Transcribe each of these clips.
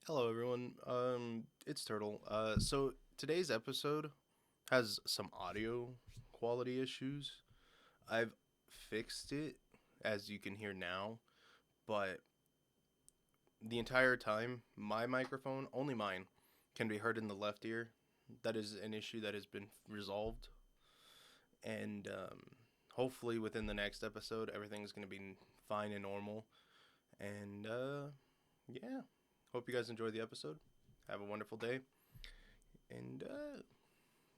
Hello, everyone. It's Turtle. So today's episode has some audio quality issues. I've fixed it, as you can hear now, but the entire time, my microphone, only mine, can be heard in the left ear. That is an issue that has been resolved, and hopefully within the next episode, everything's gonna be fine and normal. And yeah, hope you guys enjoy the episode. Have a wonderful day. And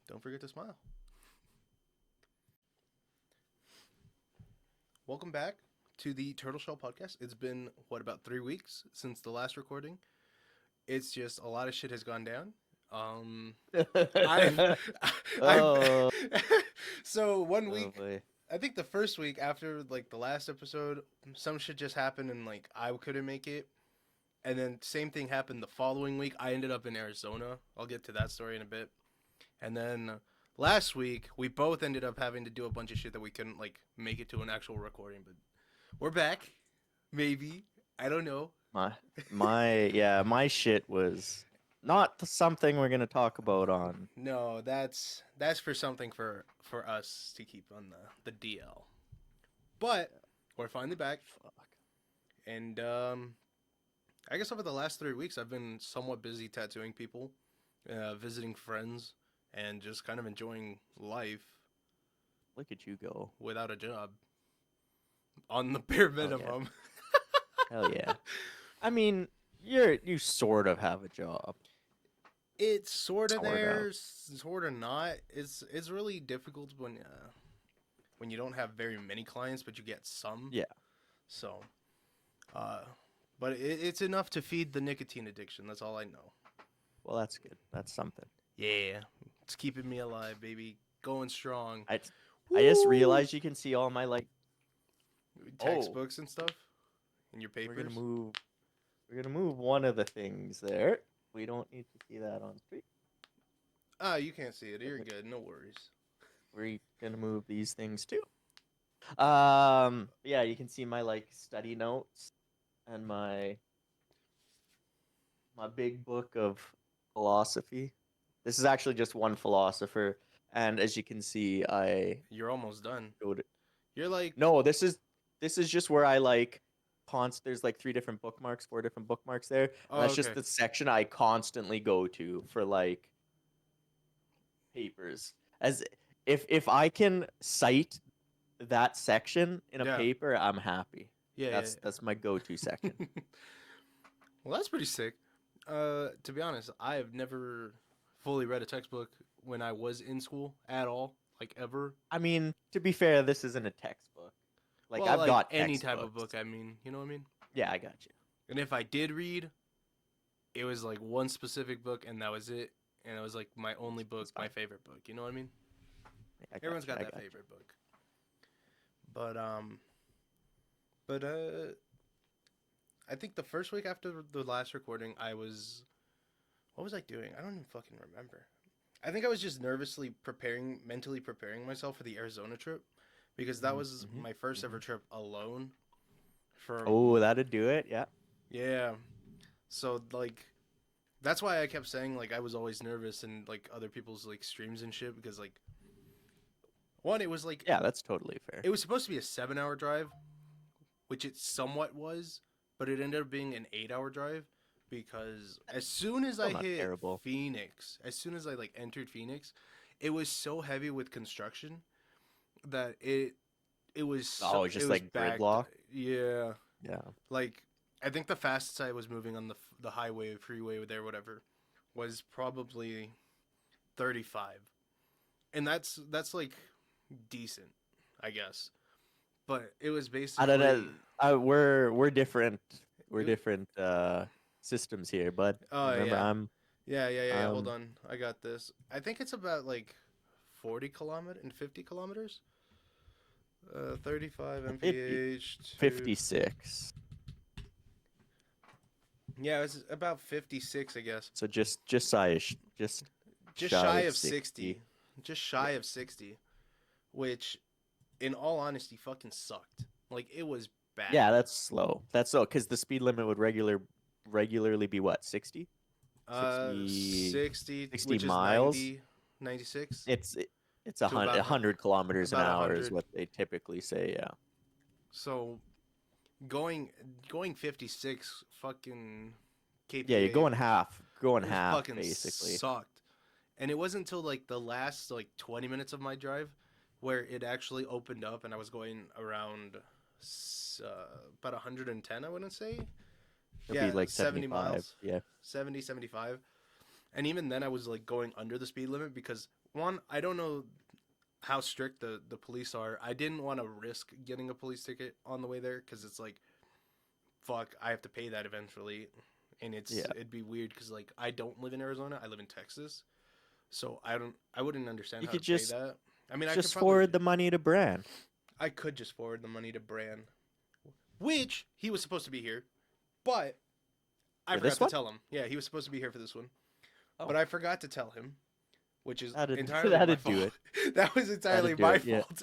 don't forget to smile. Welcome back to the Turtle Shell podcast. It's been, what, about 3 weeks since the last recording? It's just a lot of shit has gone down. I've, I've, Oh, so one oh week, boy. I think the first week after like the last episode, some shit just happened and like I couldn't make it. And then same thing happened the following week. I ended up in Arizona. I'll get to that story in a bit. And then last week we both ended up having to do a bunch of shit that we couldn't like make it to an actual recording, but we're back. Maybe. I don't know. My shit was not something we're gonna talk about on. No, that's for something for us to keep on the DL. But we're finally back, Fuck. and I guess over the last 3 weeks I've been somewhat busy tattooing people, visiting friends, and just kind of enjoying life Look at you go. without a job on the bare Hell yeah. minimum. Hell yeah. I mean, you sort of have a job. It's sort of Sort of. there, sort of not. It's really difficult when you don't have very many clients, but you get some. Yeah. So, uh, but it's enough to feed the nicotine addiction. That's all I know. Well, that's good. That's something. Yeah, it's keeping me alive, baby. Going strong. I I just Woo! realized you can see all my like. Oh, Textbooks and stuff in your we're gonna papers. move. We're gonna move one of the things there. We don't need to see that on street. Ah, you can't see it. But You're good. No worries. we're gonna move these things too. Yeah, you can see my like study notes and my big book of philosophy. This is actually just one philosopher, and as you can see, I You're almost done. wrote it. You're like, No, this is just where I like there's like three different bookmarks, four different bookmarks there, and oh, that's just okay. the section I constantly go to for like papers. As if I can cite that section in a Yeah, paper, I'm happy. yeah, yeah. That's my go-to section. Yeah. Well, that's pretty sick. To be honest, I have never fully read a textbook when I was in school at all, like ever. I mean, to be fair, this isn't a textbook. Like Well, I've like got any type of textbooks. book, I mean, you know what I mean? Yeah, I got you. And if I did read, it was like one specific book and that was it. And it was like my only book, It's my fine. favorite book. You know what I mean? I got Everyone's you. got I that got you. favorite book. But but I think the first week after the last recording, I was what was I doing? I don't even fucking remember. I think I was just nervously mentally preparing myself for the Arizona trip because that was Mm-hmm. my first ever Hmm. trip alone. For Oh, that'd do it. Yeah. yeah, so like that's why I kept saying like I was always nervous and like other people's like streams and shit because like one it was like Yeah, that's totally fair. it was supposed to be a 7 hour drive, which it somewhat was, but it ended up being an 8 hour drive because as soon as Still I not hit terrible. Phoenix, as soon as I like entered Phoenix, it was so heavy with construction that Oh, it's it just was like backed. gridlock. Yeah, Yeah. like I think the fastest I was moving on the highway, freeway there, whatever, was probably 35, and that's like decent, I guess. But it was I don't basically know. We're different. We're it, different systems here, bud. oh Remember, yeah. I'm Yeah. Hold um on. I got this. I think it's about like 40 kilometer and 50 kilometers. 35 50, mph to 56. yeah, it's about 56, I guess. So just Just shy shy of of 60. 60. Just Yeah. shy of 60, which in all honesty fucking sucked. Like it was Yeah, bad. that's slow. That's slow because the speed limit with regular regularly be what, 60? 60, 60 which is miles. 90, 96 It's it's to about 100 kilometers an about hour is 100. what they typically say. Yeah. So going going 56 fucking Yeah, you're kpa, going half fucking basically. sucked. And it wasn't until like the last like 20 minutes of my drive where it actually opened up and I was going around about 110, I wouldn't say. It'll be Yeah, like 70 75. miles. Yeah. 70, 75. And even then I was like going under the speed limit because one, I don't know how strict the police are. I didn't want to risk getting a police ticket on the way there because it's like, fuck, I have to pay that eventually, and Yeah. it'd be weird because like I don't live in Arizona, I live in Texas, so I wouldn't understand You how to could pay that. I mean, I could just probably forward the money to Bran. I could just forward the money to Bran, which he was supposed to be here, but I For forgot this to one? tell him. Yeah, he was supposed to be here for this one, Oh. but I forgot to tell him, which is That'd entirely my that'd fault. do it. That was entirely That'd do my it, yeah. fault.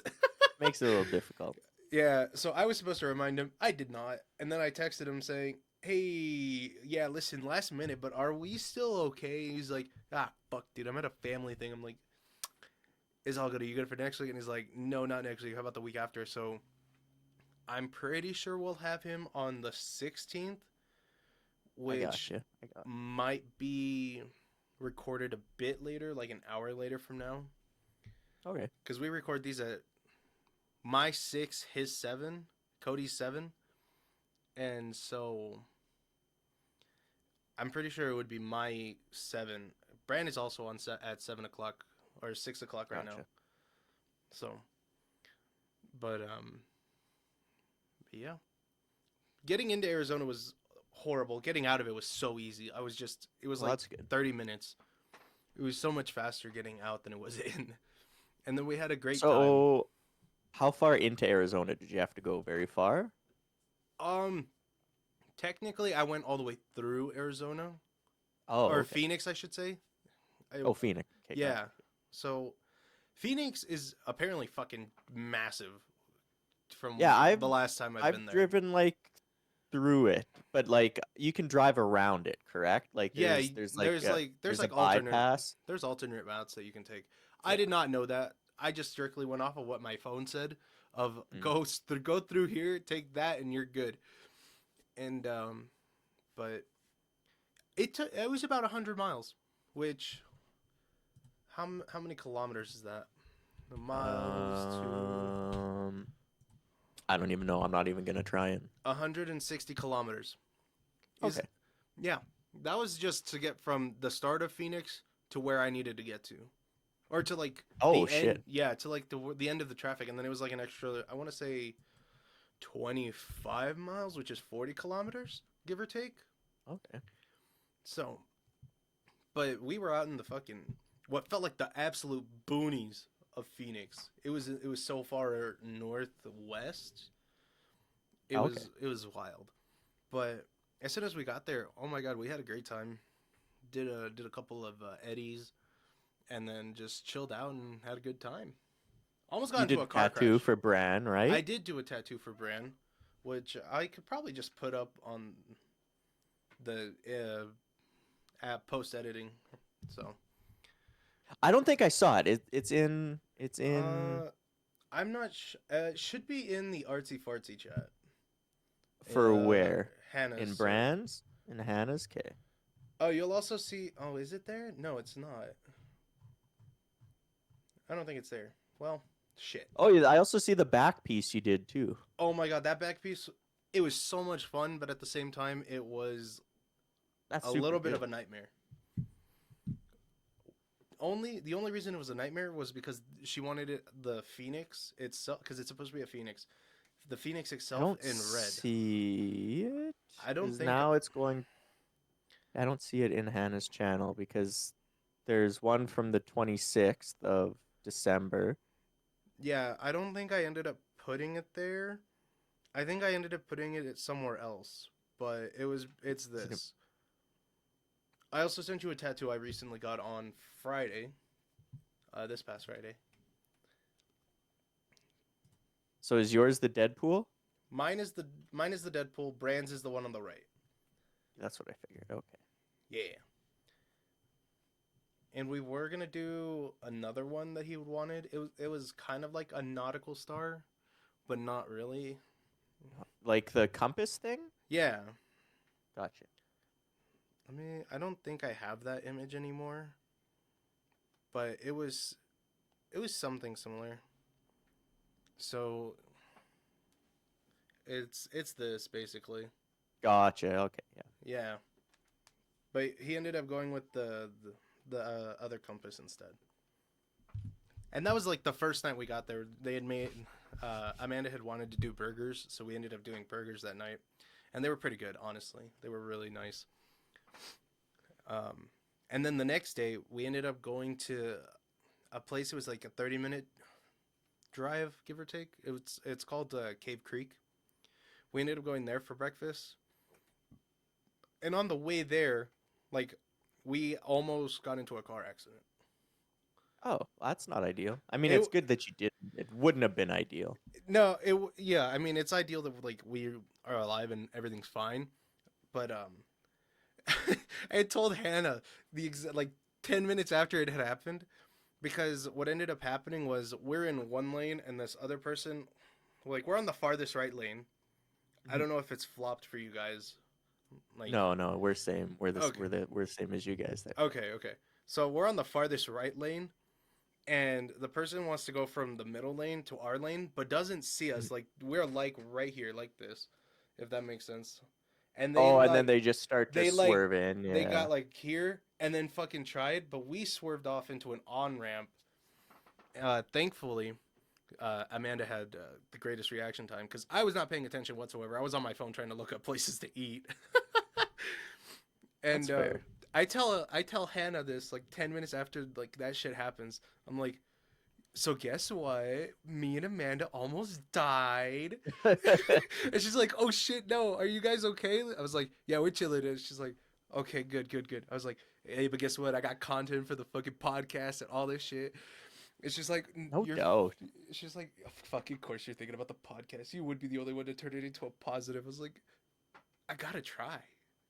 Makes it a little difficult. Yeah, so I was supposed to remind him. I did not. And then I texted him saying, "Hey, yeah, listen, last minute, but are we still okay?" He's like, "Ah, fuck, dude, I'm at a family thing." I'm like, "It's all good. Are you good for next week?" And he's like, "No, not next week. How about the week after?" So I'm pretty sure we'll have him on the 16th, I which gotcha. I got. might be recorded a bit later, like an hour later from now. Okay. Because we record these at my 6, his 7, Cody's 7. And so I'm pretty sure it would be my 7. Brand is also on set at 7 o'clock or 6 o'clock right now. Gotcha. So, but yeah, getting into Arizona was horrible. Getting out of it was so easy. It was Well, like that's good. 30 minutes. It was so much faster getting out than it was in. And then we had a great time. So, how far into Arizona did you have to go? Very far? Technically, I went all the way through Arizona Oh, or okay. Phoenix, I should say. Oh, Phoenix. Okay, Yeah. gotcha. So Phoenix is apparently fucking massive from Yeah, the last time I've been I've there. driven like through it, but like you can drive around it, correct? Like Yeah, there's there's a like alternate bypass. routes that you can take. I Yeah. did not know that. I just strictly went off of what my phone said of Mm. go through here, take that and you're good. And but it was about 100 miles, which how many kilometers is that? The miles to I don't even know. I'm not even gonna try and. 160 kilometers. Is Okay. Yeah, that was just to get from the start of Phoenix to where I needed to get to, or to like Oh the end. shit. Yeah, to like the end of the traffic, and then it was like an extra. I want to say 25 miles, which is 40 kilometers, give or take. Okay. So, but we were out in the fucking what felt like the absolute boonies of Phoenix. It was so far northwest. Okay. It was wild. But as soon as we got there, oh my god, we had a great time. Did a couple of eddies, and then just chilled out and had a good time. Almost got You into did a a car tattoo crash. for Bran, I right? did do a tattoo for Bran, which I could probably just put up on the app post editing. So I don't think I saw it. It's in. It's in I'm not. It should be in the artsy fartsy chat. for where? Hannah's. In So. Bran's? In Hannah's? Okay. Oh, you'll also see. Oh, is it there? No, it's not. I don't think it's there. Well, shit. Oh, yeah. I also see the back piece you did too. Oh my god, that back piece. It was so much fun, but at the same time, it was That's a super little bit good. of a nightmare. The only reason it was a nightmare was because she wanted the Phoenix itself, because it's supposed to be a Phoenix. The Phoenix I itself don't in red. see it. I don't 'Cause think. now it's going. I don't see it in Hannah's channel because there's one from the 26th of December. Yeah, I don't think I ended up putting it there. I think I ended up putting it somewhere else, but it's this. I also sent you a tattoo I recently got on Friday, this past Friday. So is yours the Deadpool? Mine is the Deadpool. Brands is the one on the right. That's what I figured. Okay. Yeah. And we were gonna do another one that he wanted. It was kind of like a nautical star, but not really. Like the compass thing? Yeah. Gotcha. I mean, I don't think I have that image anymore, but it was something similar. So it's this basically. Gotcha. Okay. Yeah. Yeah. But he ended up going with the other compass instead. And that was like the first night we got there. They had made Amanda had wanted to do burgers, so we ended up doing burgers that night, and they were pretty good. Honestly, they were really nice. And then the next day we ended up going to a place. It was like a 30-minute drive, give or take. It's called Cave Creek. We ended up going there for breakfast, and on the way there, like we almost got into a car accident. Oh, that's not ideal. I mean, It it's good that you did. It wouldn't have been ideal. No, yeah. I mean, it's ideal that like we are alive and everything's fine. But I had told Hannah like 10 minutes after it had happened, because what ended up happening was we're in one lane and this other person, like we're on the farthest right lane. I Mhm. don't know if it's flopped for you guys. Like No, we're same. okay, We're same as you guys there. okay. So we're on the farthest right lane, and the person wants to go from the middle lane to our lane but doesn't see Mhm. us, like we're like right here like this, if that makes sense. And Oh, and then they just start to they like swerve in. they Yeah. got like here and then fucking tried, but we swerved off into an on ramp. Thankfully, Amanda had the greatest reaction time because I was not paying attention whatsoever. I was on my phone trying to look up places to eat. That's And fair. I tell Hannah this like 10 minutes after like that shit happens. I'm like, so guess what? Me and Amanda almost died. And she's like, oh shit, no. Are you guys okay? I was like, yeah, we're chilling. And she's like, okay, good. I was like, hey, but guess what? I got content for the fucking podcast and all this shit. It's just like No you're. doubt. She's like, fucking course you're thinking about the podcast. You would be the only one to turn it into a positive. I was like, I gotta try.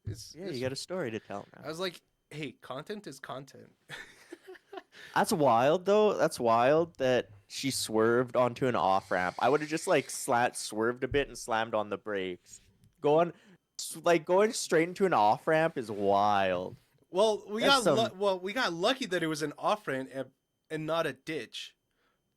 It's Yeah, you it's. got a story to tell now. I was like, hey, content is content. That's wild though. That's wild that she swerved onto an off ramp. I would have just like swerved a bit and slammed on the brakes. Going like going straight into an off ramp is wild. Well, That's some. we got lucky that it was an off ramp and not a ditch,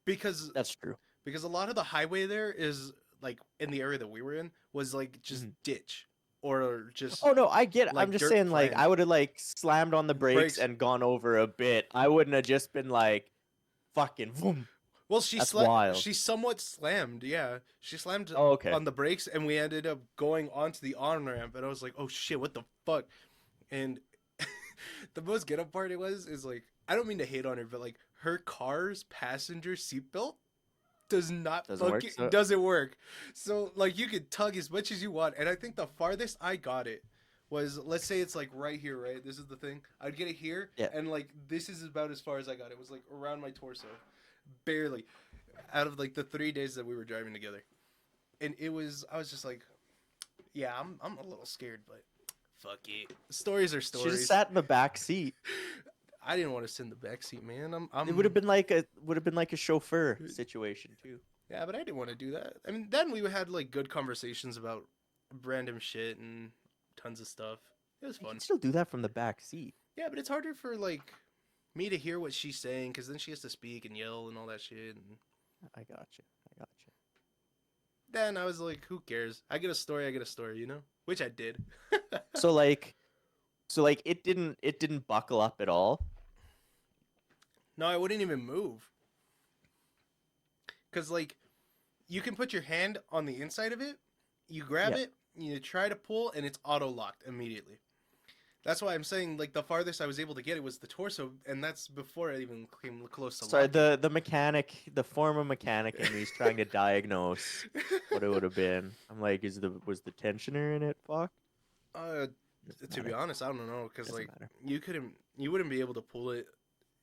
because That's true. a lot of the highway there is like in the area that we were in was like just Mhm. ditch or just Oh no, I get it. I'm like just dirt saying like plain I would have like slammed on the brakes brakes. and gone over a bit. I wouldn't have just been like fucking vroom. Well, That's wild. she somewhat slammed. Yeah, she slammed Oh, okay. on the brakes, and we ended up going onto the on ramp. And I was like, "Oh shit, what the fuck?" And the most get up part it was is like, I don't mean to hate on her, but like her car's passenger seatbelt does not Doesn't work. fucking So doesn't work. So like you could tug as much as you want, and I think the farthest I got it was, let's say it's like right here, right? This is the thing. I'd get it here, yeah. and like this is about as far as I got. It was like around my torso, barely. Out of like the 3 days that we were driving together, and I was just like, yeah, I'm a little scared, but fuck it. Stories are Should have stories. sat in the back seat. I didn't want to sit in the back seat, man. It would have been like a chauffeur situation too. Yeah, but I didn't want to do that. I mean, then we had like good conversations about random shit and tons of stuff. It was You fun. can still do that from the back seat. Yeah, but it's harder for like me to hear what she's saying because then she has to speak and yell and all that shit. And I got you. I got you. then I was like, who cares? I get a story, you know? Which I did. So like, it didn't buckle up at all. No, I wouldn't even move. Because, like, you can put your hand on the inside of it, you grab Yeah. it, you try to pull, and it's auto locked immediately. That's why I'm saying, like, the farthest I was able to get it was the torso, and that's before I even came close to Sorry, locking. the mechanic, the former mechanic in me is trying to diagnose what it would have been. I'm like, was the tensioner in it? Fuck. uh, Doesn't to be matter. honest, I don't know, because, Doesn't like, matter. you wouldn't be able to pull it.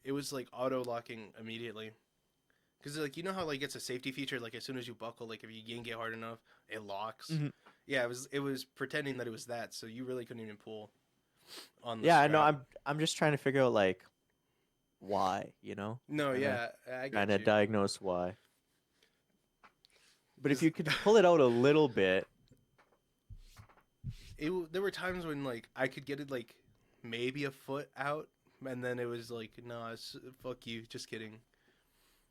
It was, like, auto locking immediately. Because, like, you know how, like, it's a safety feature, like, as soon as you buckle, like, if you yank it hard enough, it locks. Mhm. Yeah, it was pretending that it was that, so you really couldn't even pull on the Yeah, I know. strap. I'm just trying to figure out like why, No, trying to yeah, I trying get to you. diagnose why. But if Cause you could pull it out a little bit, there were times when like I could get it like maybe a foot out, and then it was like, no, fuck you, just kidding.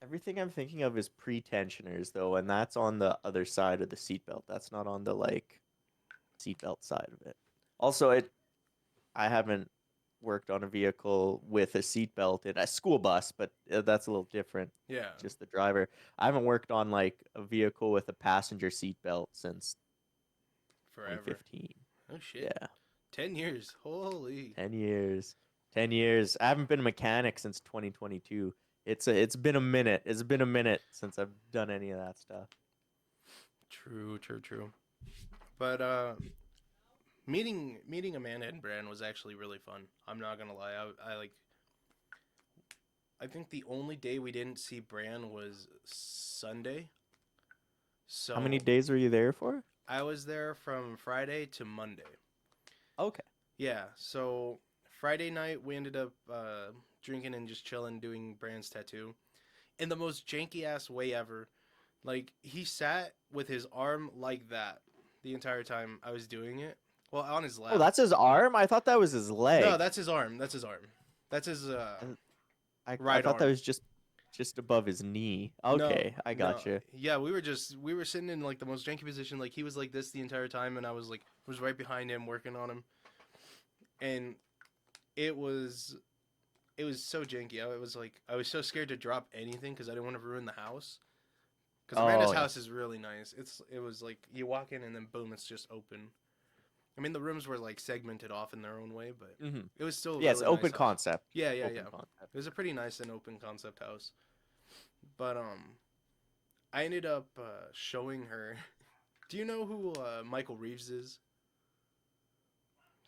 everything I'm thinking of is pre-tensioners though, and that's on the other side of the seatbelt. That's not on the like seatbelt side of it. Also, I haven't worked on a vehicle with a seatbelt in a school bus, but that's a little different. Yeah, Just the driver. I haven't worked on like a vehicle with a passenger seatbelt since forever. 2015. Oh shit, Yeah, 10 years. Holy. 10 years. 10 years. I haven't been a mechanic since 2022. It's been a minute. It's been a minute since I've done any of that stuff. True, true, true. But meeting Amanda and Bran was actually really fun. I'm not gonna lie. I like. I think the only day we didn't see Bran was Sunday. How many So days were you there for? I was there from Friday to Monday. Okay. Yeah. So Friday night we ended up drinking and just chilling, doing Bran's tattoo, in the most janky ass way ever. Like he sat with his arm like that the entire time I was doing it. Well, on his Oh, lap. that's his arm? I thought that was his No, leg. that's his arm. That's his arm. That's his I right thought that arm. was just above his knee. No, Okay, I no. got you. Yeah, we were sitting in like the most janky position. Like he was like this the entire time, and I was right behind him working on him, and it was it was so janky. I was like I was so scared to drop anything because I didn't want to ruin the house. Because Amanda's Oh yeah. house is really nice. It was like you walk in and then boom, it's just open. I mean, the rooms were like segmented off in their own way, but Hmm. it was still a Yeah, it's really nice open house. concept. Yeah, yeah, yeah. Open concept. It was a pretty nice and open concept house. But I ended up showing her. Do you know who Michael Reeves is?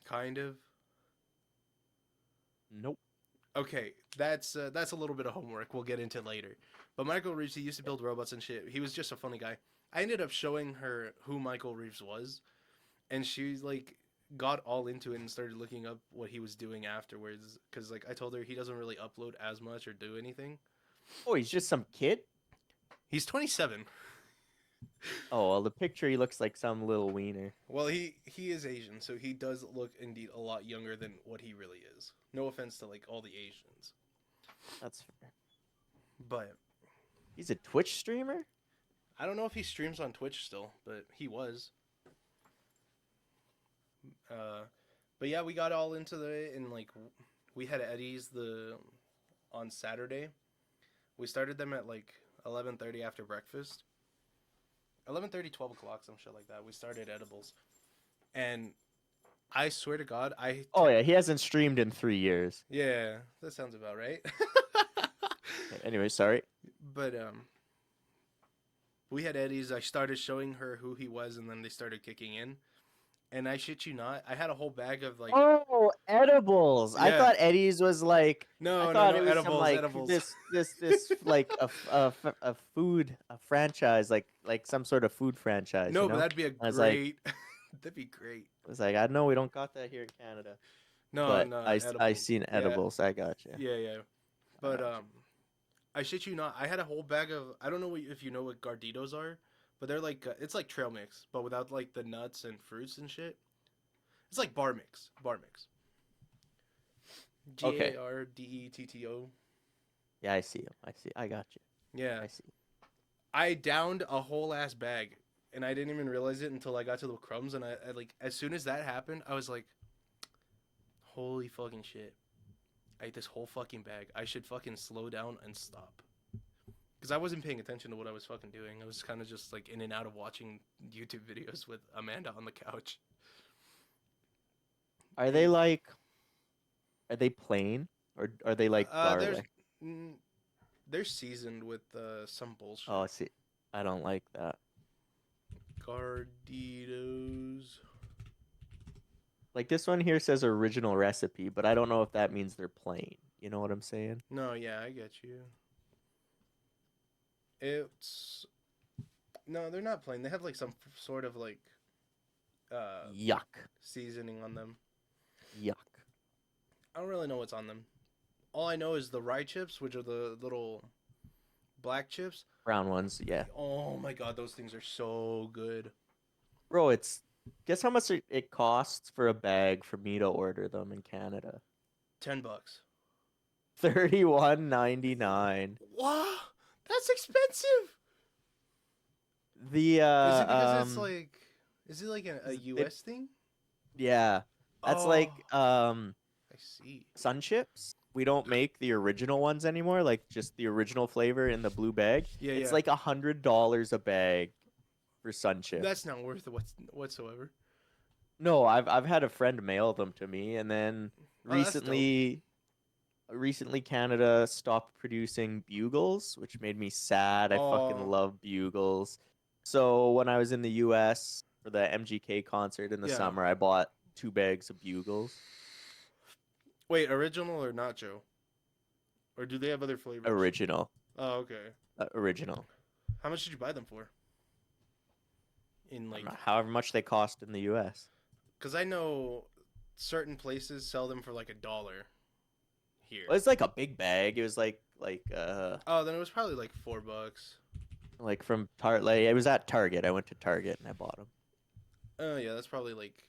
Kind of. Nope. Okay, that's a little bit of homework. We'll get into later. But Michael Reeves, he used to build robots and shit. He was just a funny guy. I ended up showing her who Michael Reeves was, and she like got all into it and started looking up what he was doing afterwards. Because like I told her he doesn't really upload as much or do anything. Oh, he's just some kid? He's 27. Oh, well, the picture he looks like some little wiener. Well, he is Asian, so he does look indeed a lot younger than what he really is. No offense to like all the Asians, That's fair. but He's a Twitch streamer? I don't know if he streams on Twitch still, but he was. Uh, but yeah, we got all into the and like we had Eddie's the on Saturday. We started them at like 11:30 after breakfast. 11:30, 12 o'clock, some shit like that. We started edibles, and I swear to God, Oh yeah, he hasn't streamed in 3 years. yeah, that sounds about right. Anyway, sorry. But we had Eddie's. I started showing her who he was, and then they started kicking in. And I shit you not, I had a whole bag of like, Oh, edibles. I yeah, thought Eddie's was like I no, no, thought no, it was some edibles, like edibles. this like a food a franchise like some sort of food franchise, No, but that'd be a I was like great, that'd be great. I know we don't got that here in Canada, No, but no, I edibles. seen Yeah, edibles. I got you. yeah, yeah. I But got you. I shit you not, I had a whole bag of. I don't know if you know what Garditos are, but they're like it's like trail mix, but without like the nuts and fruits and shit. It's like bar mix, bar mix. Okay. Gardetto. Yeah, I see him. I see. I got you. Yeah, I see. I downed a whole ass bag, and I didn't even realize it until I got to the crumbs. And I like as soon as that happened, I was like, "Holy fucking shit! I ate this whole fucking bag. I should fucking slow down and stop." Because I wasn't paying attention to what I was fucking doing. I was kind of just like in and out of watching YouTube videos with Amanda on the couch. Are they And like are they plain or are they like there's garlic? mm, they're seasoned with some Oh, bullshit. see. I don't like that. Garditos. Like this one here says original recipe, but I don't know if that means they're plain. You know what I'm saying? No, yeah, I get you. It's no, they're not plain. They have like some sort of like uh Yuck. seasoning on them. Yuck. I don't really know what's on them. All I know is the rye chips, which are the little black chips. Brown ones, yeah. Oh my god, those things are so good. Bro, it's guess how much it costs for a bag for me to order them in Canada? $10. 31.99. Wow, that's expensive. The Is it because it's like, is it like a it, U.S. thing? yeah. That's Oh, like I see. Sun Chips. We don't make the original ones anymore, like just the original flavor in the blue bag. Yeah, It's yeah. like $100 a bag for Sun That's Chips. not worth it whatsoever. No, I've had a friend mail them to me, and then Oh, that's dope. recently Canada stopped producing bugles, which made me sad. I fucking Oh, love bugles. So when I was in the US for the MGK concert in the yeah. summer, I bought 2 bags of bugles. Wait, original or nacho? Or do they have other flavors? Original. Oh, okay. Original. How much did you buy them for? In I don't like, know, however much they cost in the US. because I know certain places sell them for like $1 Well, here. it's like a big bag. It was Oh, then it was probably like $4. like from Target. It was at Target. I went to Target and I bought them. Oh yeah, that's probably like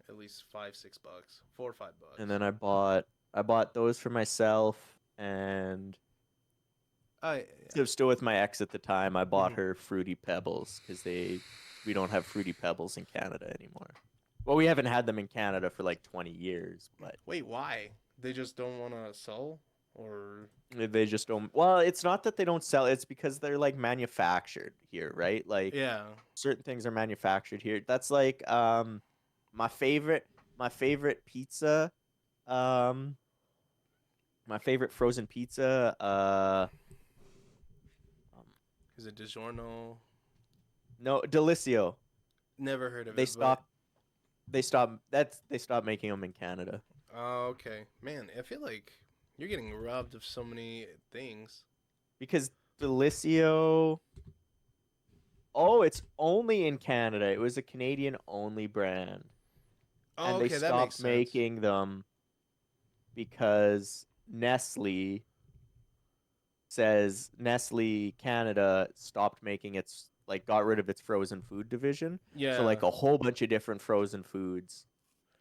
at least $5, $6, $4 or $5. And then I bought those for myself, and I I was still with my ex at the time. I yeah. bought her Fruity Pebbles because we don't have Fruity Pebbles in Canada anymore. Well, we haven't had them in Canada for like 20 years, but Wait, why? They just don't want to sell, or they just don't. Well, it's not that they don't sell. It's because they're like manufactured here, right? Like yeah. certain things are manufactured here. That's like my favorite pizza. Um, my favorite frozen pizza. Um, Is it DiGiorno? no, Delicio. Never heard of They it, but stopped. They stopped making them in Canada. oh, okay. Man, I feel like you're getting robbed of so many things. Because Delicio, oh, it's only in Canada. It was a Canadian only brand, Oh, and they okay, that makes stopped sense. making them because Nestle Canada stopped making its, like, got rid of its frozen food division. So Yeah, like a whole bunch of different frozen foods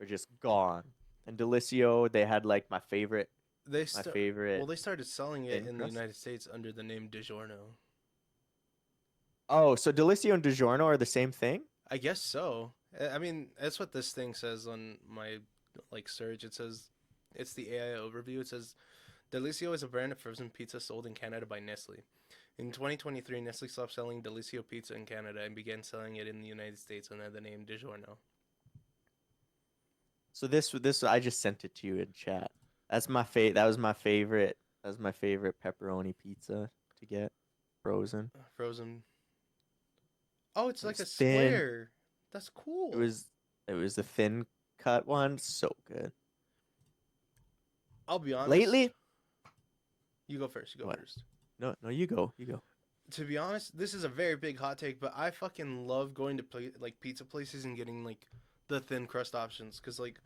are just gone. And Delicio, they had like my favorite they started selling it thin in the crust. United States under the name DiGiorno. Oh, so Delicio and DiGiorno are the same thing? I guess so. I mean, that's what this thing says on my like search. It says it's the AI overview. It says Delicio is a brand of frozen pizza sold in Canada by Nestle. In 2023, Nestle stopped selling Delicio pizza in Canada and began selling it in the United States under the name DiGiorno. So this I just sent it to you in chat. That was my favorite. That was my favorite pepperoni pizza to get frozen. Frozen. Oh, it's It like was a thin. square. That's It cool. was it was the thin cut one. So good. I'll be honest. Lately, You go first. You go what? first. No, no, you go. You go. To be honest, this is a very big hot take, but I fucking love going to like pizza places and getting like the thin crust options because like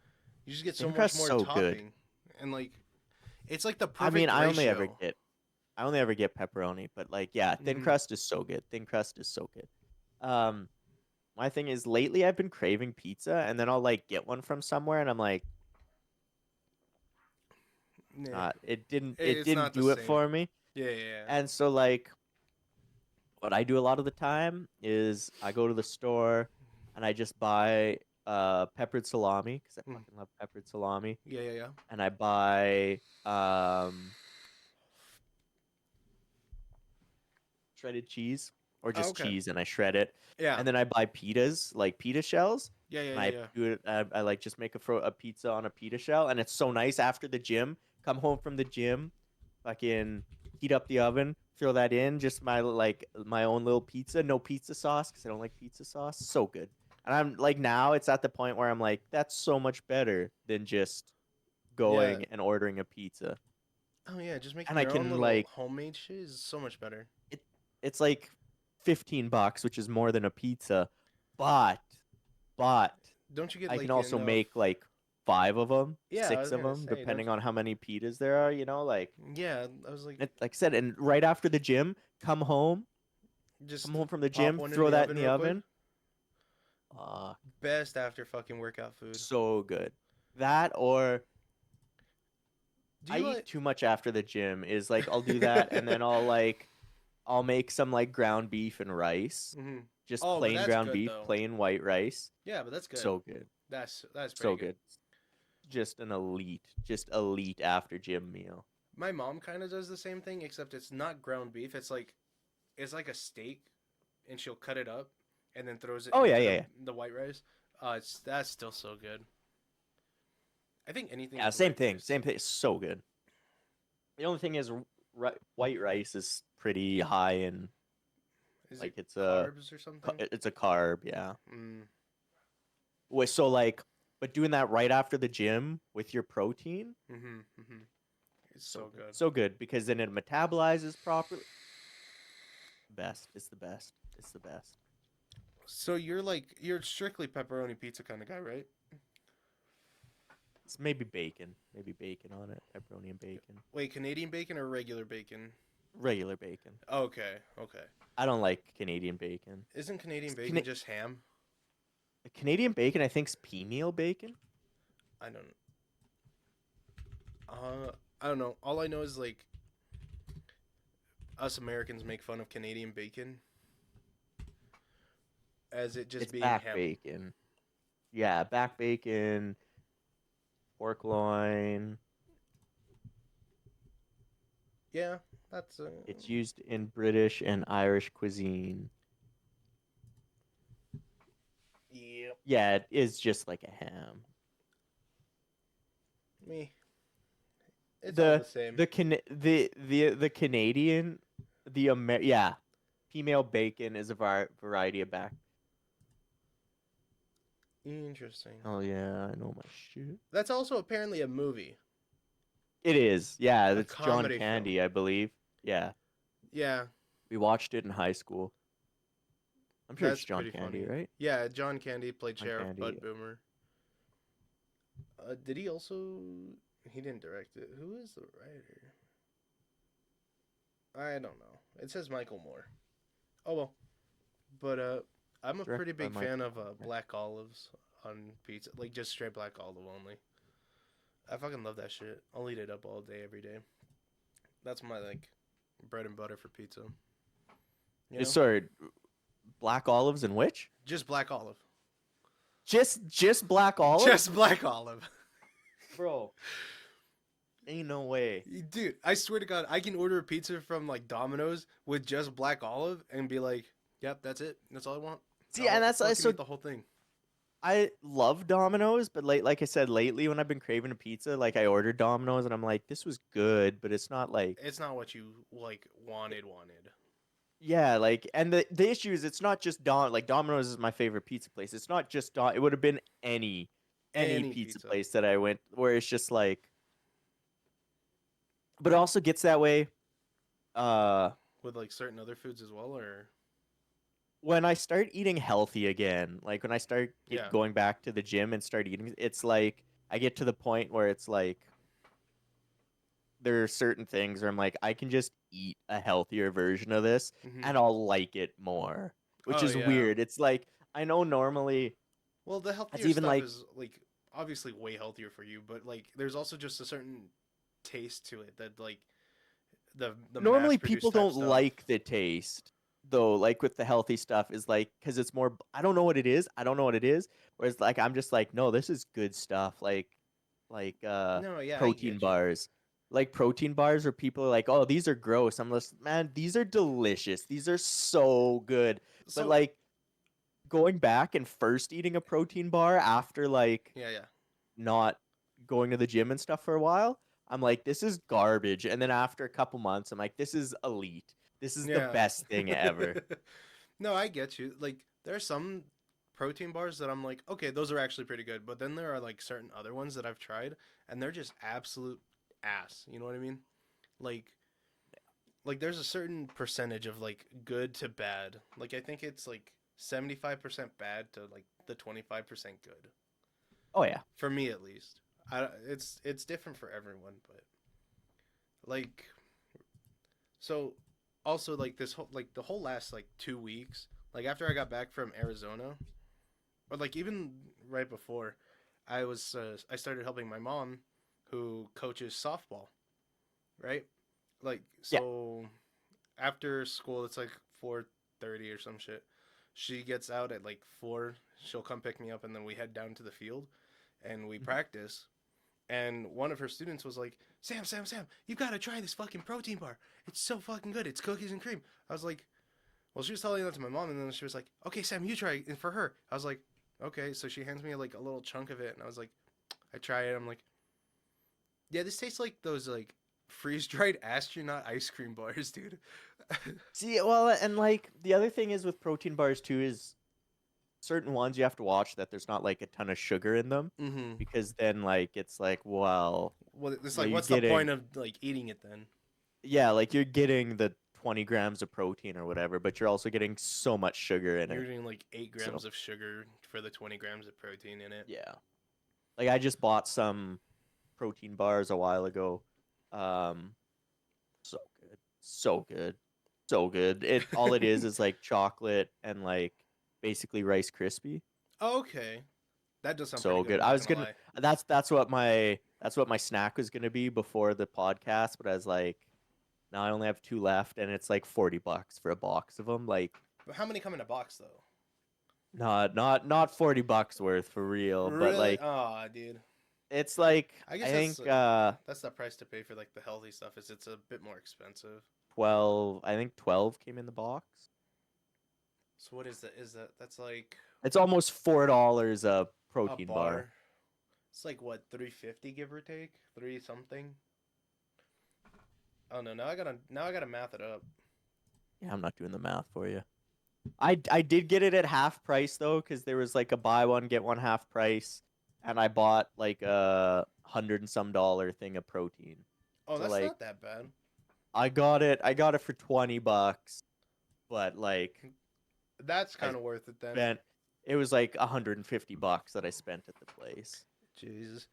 you just get so Thin much crust more so good. topping and like it's like the I mean, perfect ratio. I only ever get pepperoni, but like, yeah, thin Hmm. crust is so good. Thin crust is so good. Um, my thing is lately I've been craving pizza, and then I'll like get one from somewhere, and I'm like, Yeah, it it's didn't not the do it same. for me. Yeah, yeah, And so like, what I do a lot of the time is I go to the store and I just buy peppered salami because I yeah. fucking love peppered salami, Yeah, yeah, yeah. and I buy shredded cheese or Oh, just okay. cheese and I shred it. Yeah, And then I buy pitas, like pita shells, yeah, yeah, and yeah, I yeah. do it. I like just make a pizza on a pita shell, and it's so nice after the gym. Come home from the gym, fucking heat up the oven, throw that in, just my own little pizza, no pizza sauce because I don't like pizza sauce. So good. And I'm like, now it's at the point where I'm like, that's so much better than just Yeah. going and ordering a pizza. Oh yeah, just making And I your own can little like homemade shit is so much better. it it's like $15, which is more than a pizza, but but Don't you get I can like also enough? make like 5 of them, Yeah, I 6 was of gonna them, say, don't depending on how many pitas there are. Like yeah, I was like, like I said, and right after the gym, come home, just come home from the pop gym, one in throw the that in oven the real quick. oven. Ah, Best after fucking workout food. so good. That or Do I you eat like? too much after the gym is like I'll do that and then I'll make some like ground beef and rice. hmm Just Oh, but plain that's ground good beef, though. plain white rice. Yeah, but that's good. So good. That's pretty So good. good. Just elite after gym meal. My mom kind of does the same thing, except it's not ground beef. It's like a steak, and she'll cut it up, and then throws it Oh yeah, into yeah, the yeah. the white rice. It's that's still so good. I think anything Yeah, with same white thing. rice. Same thing. So good. The only thing is white rice is pretty high in Is it like carbs or something? it's a carb, yeah. Mm, So like but doing that right after the gym with your protein, mm-hmm. It's so so good. good. So good because then it metabolizes properly. Best. It's the best. It's the best. So you're strictly pepperoni pizza kind of guy, right? It's maybe bacon. Maybe bacon on it. Pepperoni and bacon. Wait, Canadian bacon or regular bacon? Regular bacon. Okay, okay. I don't like Canadian bacon. Isn't Canadian bacon Cana- just ham? Canadian bacon, I think, is pea meal bacon. I don't. I don't know. All I know is like us Americans make fun of Canadian bacon as it just It's being back ham. bacon. Yeah, back bacon, pork loin. Yeah, that's It's used in British and Irish cuisine. yeah. Yeah, it is just like a ham. Me. It's all The the same. the can the Canadian yeah, female bacon is a variety of back. Interesting. Oh yeah, I know my shit. That's also apparently a movie, It is. Yeah, a that's John comedy film. Candy, I believe. Yeah, Yeah, we watched it in high school. I'm sure it's that's John pretty Candy, funny. right? Yeah, John Candy played John Sheriff Candy. Bud Boomer. Did he also? He didn't direct it. Who is the writer? I don't know. It says Michael Moore. Oh well. But I'm a pretty Directed by big fan Michael of Moore. black olives on pizza, like just straight black olive only. I fucking love that shit. I'll eat it up all day, every day. That's my like bread and butter for pizza. You know, Sorry, black olives and which? just black olive. Just black olives? Just black olive. Bro. Ain't no way. Dude, I swear to God, I can order a pizza from like Domino's with just black olive and be like, "Yep, that's it. That's all I want." See, and I'll that's fucking so eat the whole thing. I love Domino's, but like I said, lately when I've been craving a pizza, like I ordered Domino's and I'm like, this was good, but it's not like It's not what you like wanted. yeah, like and the issue is it's not just like Domino's is my favorite pizza place. It's not just it would have been any Any pizza pizza. place that I went where it's just like but it also gets that way uh With like certain other foods as well, or when I start eating healthy again, like when I start yeah. going back to the gym and start eating, it's like I get to the point where it's like there are certain things where I'm like, I can just eat a healthier version of this hmm and I'll like it more, which Oh is yeah. weird. It's like I know normally Well, the it's healthier even stuff like is like obviously way healthier for you, but like there's also just a certain taste to it that like the mass normally people produced type don't stuff. like the taste though, like with the healthy stuff is like because it's more I don't know what it is. I don't know what it is. Whereas like I'm just like, no, this is good stuff. Like No, yeah, I protein get you. bars. Like protein bars where people are like, oh, these are gross. I'm just man, these are delicious. These are so good. But So like going back and first eating a protein bar after like yeah, yeah. not going to the gym and stuff for a while, I'm like, this is garbage. And then after a couple months, I'm like, this is elite. This is the Yeah. best thing ever. No, I get you. Like there are some protein bars that I'm like, okay, those are actually pretty good, but then there are like certain other ones that I've tried and they're just absolute ass. You know what I mean? Like there's a certain percentage of like good to bad. Like I think it's like 75% bad to like the 25% good. Oh yeah. For me at least. It's different for everyone, but like so also like this whole like the whole last like 2 weeks, like after I got back from Arizona or like even right before, I started helping my mom who coaches softball, right? Like Yeah. so after school it's like 4:30 or some shit. She gets out at like 4. She'll come pick me up and then we head down to the field and we Mhm. practice. And one of her students was like, Sam, you gotta try this fucking protein bar. It's so fucking good. It's cookies and cream. I was like, well, she was telling that to my mom, and then she was like, okay, Sam, you try it. And for her, I was like, okay. So she hands me like a little chunk of it, and I was like, I try it. I'm like, yeah, this tastes like those like freeze dried astronaut ice cream bars, dude. See, well, and like the other thing is with protein bars too is certain ones you have to watch that there's not like a ton of sugar in them Mm-hmm. because then like it's like, well, Well, it's you know, like, you're what's the getting, point of like eating it then? yeah, like you're getting the 20 grams of protein or whatever, but you're also getting so much sugar in You're it. getting like 8 grams So of sugar for the 20 grams of protein in it. yeah, like I just bought some protein bars a while ago. Um, so good, so good, so good. It all it is like chocolate and like basically Rice Krispie. Okay, that does sound pretty So good. good. I'm I not was gonna gonna. lie. That's what my snack was gonna be before the podcast, but I was like, now I only have two left, and it's like $40 for a box of them. Like, But how many come in a box though? not $40 worth for real, but Really? like Oh, dude. it's like I I guess think that's the price to pay for like the healthy stuff. Is it's a bit more expensive. 12. I think 12 came in the box. So what is that? Is that that's like It's almost $4 a a protein bar. bar? It's like what 350 give or take, three something. Oh no, now I gotta math it up. Yeah, I'm not doing the math for you. I did get it at half price though, because there was like a buy one get one half price, and I bought like a hundred and some dollar thing of protein. Oh, So that's like not that bad. I got it for $20, but like That's I kind of worth it then. spent it was like $150 that I spent at the place. Jesus.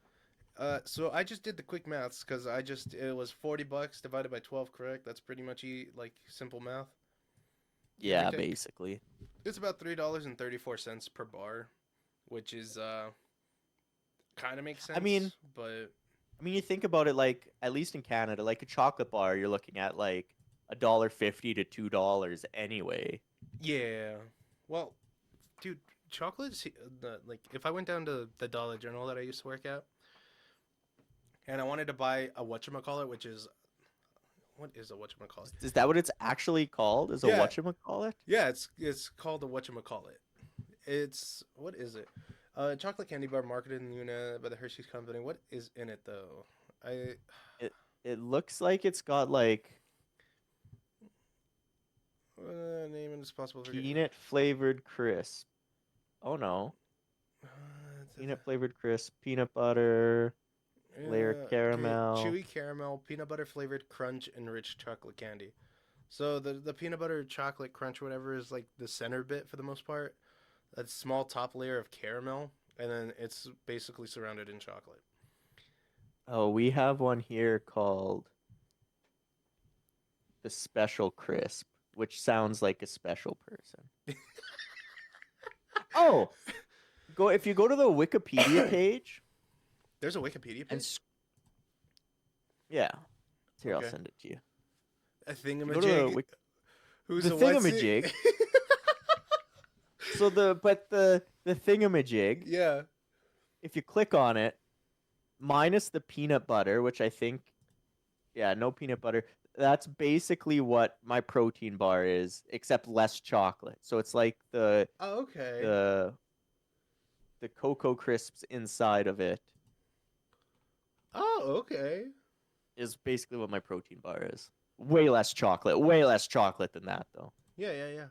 So I just did the quick maths because it was $40 divided by 12, correct? That's pretty much like simple math, give or Yeah, take. basically. It's about $3.34 per bar, which is kind of makes I mean, sense, but you think about it like at least in Canada, like a chocolate bar, you're looking at like $1.50 to $2 anyway. yeah. Well, dude, chocolate's like if I went down to the Dollar General that I used to work at, and I wanted to buy a whatchamacallit, which is what is a whatchamacallit? Is that what it's actually called? Is a Yeah, whatchamacallit? yeah, it's called a whatchamacallit. It's what is it? Chocolate candy bar marketed in the United by the Hershey's Company. What is in it though? I It looks like it's got like name and it's possible for peanut flavored crisp. Oh no. Peanut flavored crisp, peanut butter, layer okay, caramel. chewy caramel, peanut butter flavored crunch, enriched chocolate candy. So the peanut butter chocolate crunch, whatever, is like the center bit for the most part. That small top layer of caramel, and then it's basically surrounded in chocolate. Oh, we have one here called the special crisp, which sounds like a special person. Oh, go if you go to the Wikipedia page There's a Wikipedia and page. yeah, here I'll Okay, send it to you. a If you go to the thingamajig. Who's the a what's it? thingamajig. So the thingamajig, Yeah. if you click on it, minus the peanut butter, which I think, yeah, no peanut butter. That's basically what my protein bar is, except less chocolate. So it's like Oh, okay. the the cocoa crisps inside of it Oh, okay. is basically what my protein bar is. Way less chocolate than that though. Yeah, yeah, yeah.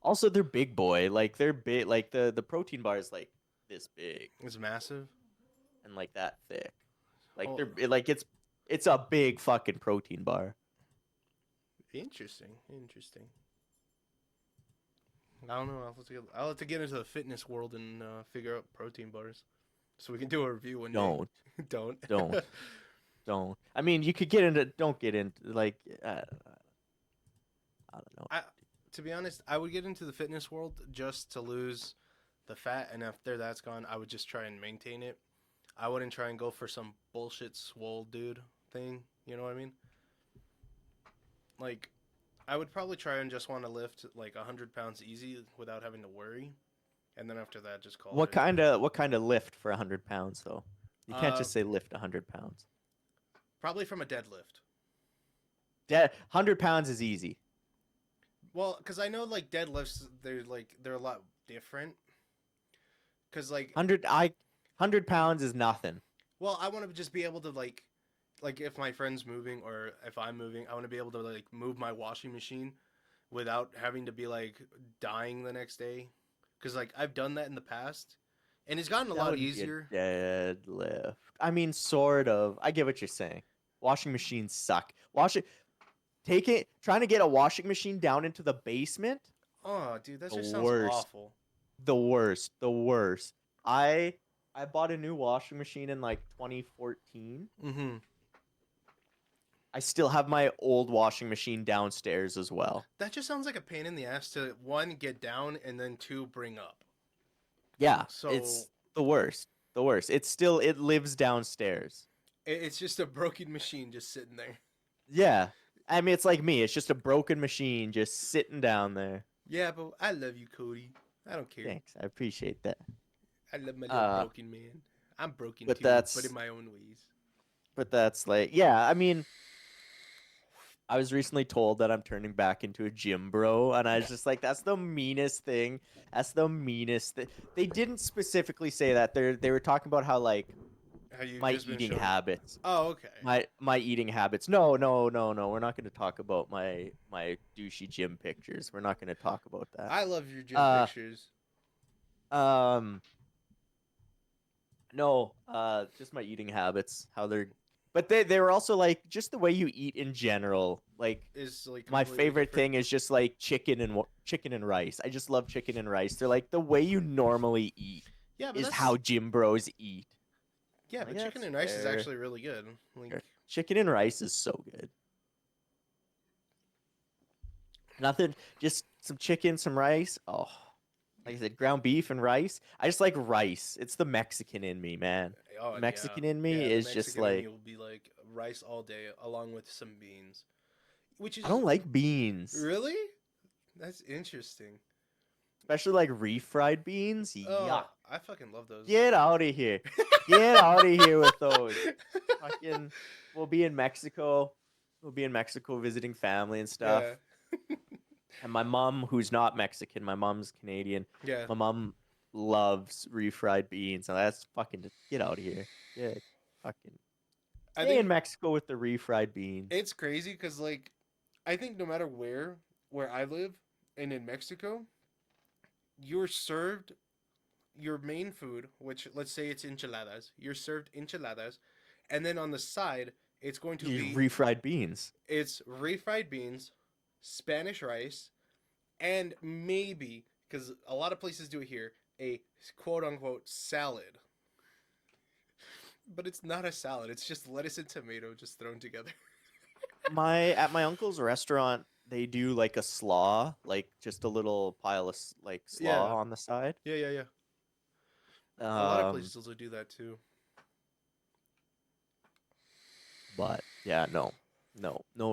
Also, they're big boy. Like they're big. Like the protein bar is like this big It's massive. and like that thick. Like Oh, like it's a big fucking protein bar. interesting. Interesting. I don't know. I'll have to get into the fitness world and figure out protein bars, so we can do a review one day. Don't, Don't. don't, don't. I mean, you could get into. Don't get into like. I don't know. I, to be honest, I would get into the fitness world just to lose the fat, and after that's gone, I would just try and maintain it. I wouldn't try and go for some bullshit swole dude thing. You know what I mean? Like, I would probably try and just want to lift like 100 pounds easy without having to worry, and then after that, just call What it. kind of lift for 100 pounds though? You can't Uh, just say lift 100 pounds. Probably from a deadlift. 100 pounds is easy. Well, because I know like deadlifts, they're a lot different. Because like, 100 pounds is nothing. well, I want to just be able to like if my friend's moving or if I'm moving, I want to be able to like move my washing machine without having to be like dying the next day. Because like I've done that in the past, and it's gotten a That lot wouldn't be a easier. deadlift. I mean, sort of. I get what you're saying. Washing machines suck. Trying to get a washing machine down into the basement. Oh, dude, that The just sounds worst. awful. The worst. The worst. I bought a new washing machine in like 2014. Mm-hmm. I still have my old washing machine downstairs as well. That just sounds like a pain in the ass to one get down and then two bring up. Yeah, So it's the worst. The worst. It lives downstairs. it's just a broken machine just sitting there. Yeah. I mean, it's like me. It's just a broken machine just sitting down there. Yeah, but I love you, Cody. I don't care. Thanks. I appreciate that. I love my little Uh, broken man. I'm broken but too, that's but in my own ways. but that's like, yeah, I mean, I was recently told that I'm turning back into a gym bro, and I was just like, that's the meanest thing. That's the meanest thing. They didn't specifically say that. They were talking about how like How you my just been eating showing? habits. Oh, okay. My eating habits. No, no, no, no. We're not going to talk about my douchey gym pictures. We're not going to talk about that. I love your gym Uh, pictures. Um, no, just my eating habits. But they were also like just the way you eat in general. Like Is like my completely favorite different. thing is just like chicken and rice. I just love chicken and rice. They're like the way you normally eat Yeah, but is that's how gym bros eat. yeah, Like, but chicken that's and rice is fair. actually really good. Like, Sure. Chicken and rice is so good. Nothing, just some chicken, some rice. Oh, like I said, ground beef and rice. I just like rice. It's the Mexican in me, man. oh The yeah, Mexican in me yeah. The is just Mexican in like you will be like rice all day, along with some beans. Which I is don't like beans, really that's interesting. especially like refried beans. Yuck. Oh, I fucking love those. Get out of here. Get out of here with those. Fucking, we'll be in Mexico. We'll be in Mexico visiting family and stuff. Yeah, And my mom, who's not Mexican, my mom's Canadian. yeah. My mom loves refried beans. And that's fucking just get out of here. Yeah, fucking I stay in think Mexico with the refried beans. it's crazy because like, I think no matter where I live and in Mexico, you're served your main food, which let's say it's enchiladas. You're served enchiladas, and then on the side, it's going to be Refried beans. it's refried beans, Spanish rice, and maybe because a lot of places do it here, a quote unquote salad. But it's not a salad. It's just lettuce and tomato just thrown together. At my uncle's restaurant, they do like a slaw, like just a little pile of like slaw Yeah. on the side. Yeah, yeah, yeah. A lot of Um, places also do that too. but yeah, no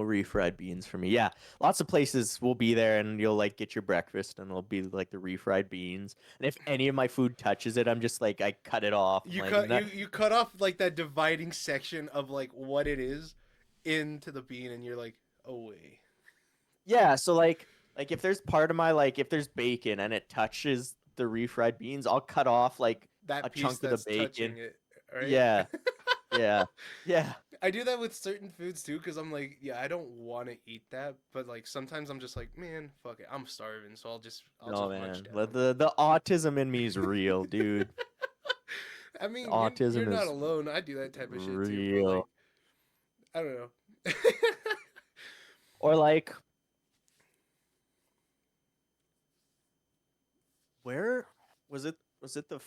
refried beans for me. Yeah, lots of places will be there, and you'll like get your breakfast, and it'll be like the refried beans. And if any of my food touches it, I'm just like I cut it off. You like, cut you cut off like that dividing section of like what it is into the bean, and you're like, oh wait. Yeah, so like if there's part of my like if there's bacon and it touches the refried beans, I'll cut off like That a piece chunk of the that's bacon. touching it, right? Yeah, yeah, yeah. I do that with certain foods too, because I'm like, yeah, I don't want to eat that, but like sometimes I'm just like, man, fuck it, I'm starving, so I'll No just munch man, down. the autism in me is real, dude. I mean, Autism you're not is alone. I do that type of shit too, but like, real. I don't know. Or like where was it? Was it the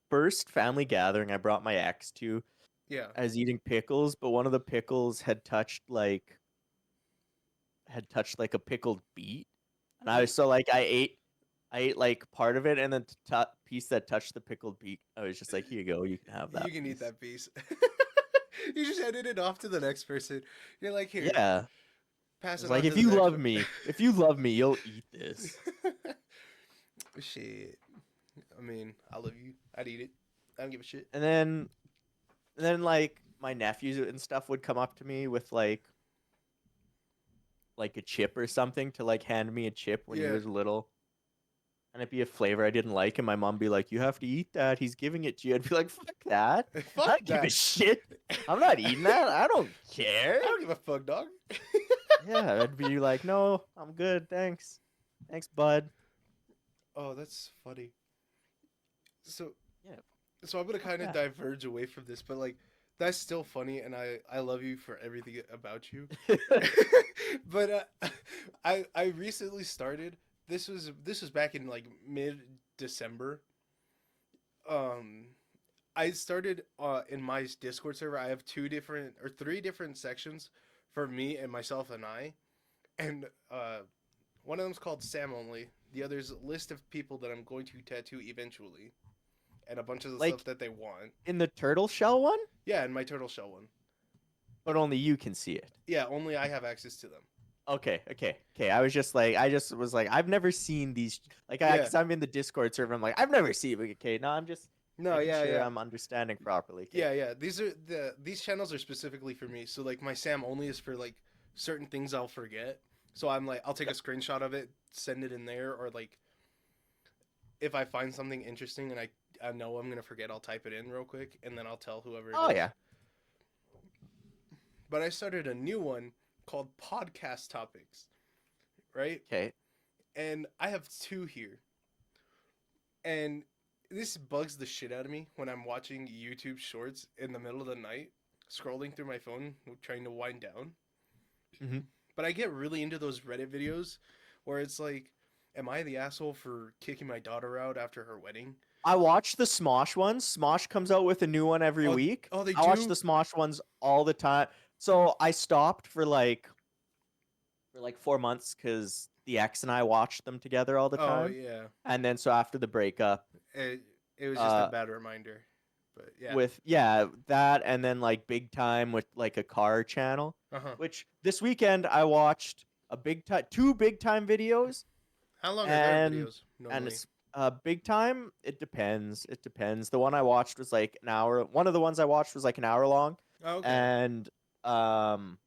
first family gathering I brought my ex to? Yeah. I was eating pickles, but one of the pickles had touched like a pickled beet, and I was so like I ate like part of it, and then piece that touched the pickled beet, I was just like, here you go, you can have You that can eat piece. that piece. You just handed it off to the next person. You're like, here, Yeah, pass it's it like on to the next one. if you love me, you'll eat this. Shit. I mean, I love you. I'd eat it. I don't give a shit. And then like my nephews and stuff would come up to me with like a chip or something to like hand me a chip when he Yeah. was little. And it'd be a flavor I didn't like, and my mom be like, "You have to eat that. He's giving it to you." I'd be like, "Fuck that! I Fuck don't give a that. shit. I'm not eating that. I don't care." I don't give a fuck, dog. Yeah, I'd be like, "No, I'm good. Thanks, thanks, bud." Oh, that's funny. So, Yeah, so I'm gonna fuck kind of that. diverge away from this, but like, that's still funny, and I love you for everything about you. But I recently started. This was back in like mid December. Um, I started in my Discord server. I have two different or three different sections for me and myself and I, and one of them's called Sam Only. The other's a list of people that I'm going to tattoo eventually, and a bunch of the stuff Like that they want. in the turtle shell one, Yeah, and my turtle shell one. but only you can see it. Yeah, only I have access to them. Okay. I was just like, I just was like, I've never seen these. Like, Yeah. because I'm in the Discord server, I'm like, I've never seen. Okay, no, I'm just No, making yeah, sure yeah. I'm understanding properly. Okay. Yeah. These channels are specifically for me. So like my Sam only is for like certain things I'll forget. So I'm like I'll take a screenshot of it, send it in there, or like if I find something interesting and I know I'm gonna forget, I'll type it in real quick and then I'll tell whoever it Oh is. yeah. But I started a new one called Podcast Topics, right? Okay. And I have two here. And this bugs the shit out of me when I'm watching YouTube shorts in the middle of the night, scrolling through my phone, trying to wind down. Mm-hmm. But I get really into those Reddit videos where it's like, am I the asshole for kicking my daughter out after her wedding? I watch the Smosh ones. Smosh comes out with a new one every Oh, week. oh, they I watch do. the Smosh ones all the time. So I stopped for like 4 months because the ex and I watched them together all the Oh time. yeah, And then so after the breakup, it, it was just a uh, bad reminder. But yeah, with that, and then like Big Time with like a car channel. uh huh. Which this weekend I watched two Big Time videos, How long are their and videos and normally? it's Big Time. It depends. It depends. The one I watched was like an hour. One of the ones I watched was like an hour long, Oh, okay. and um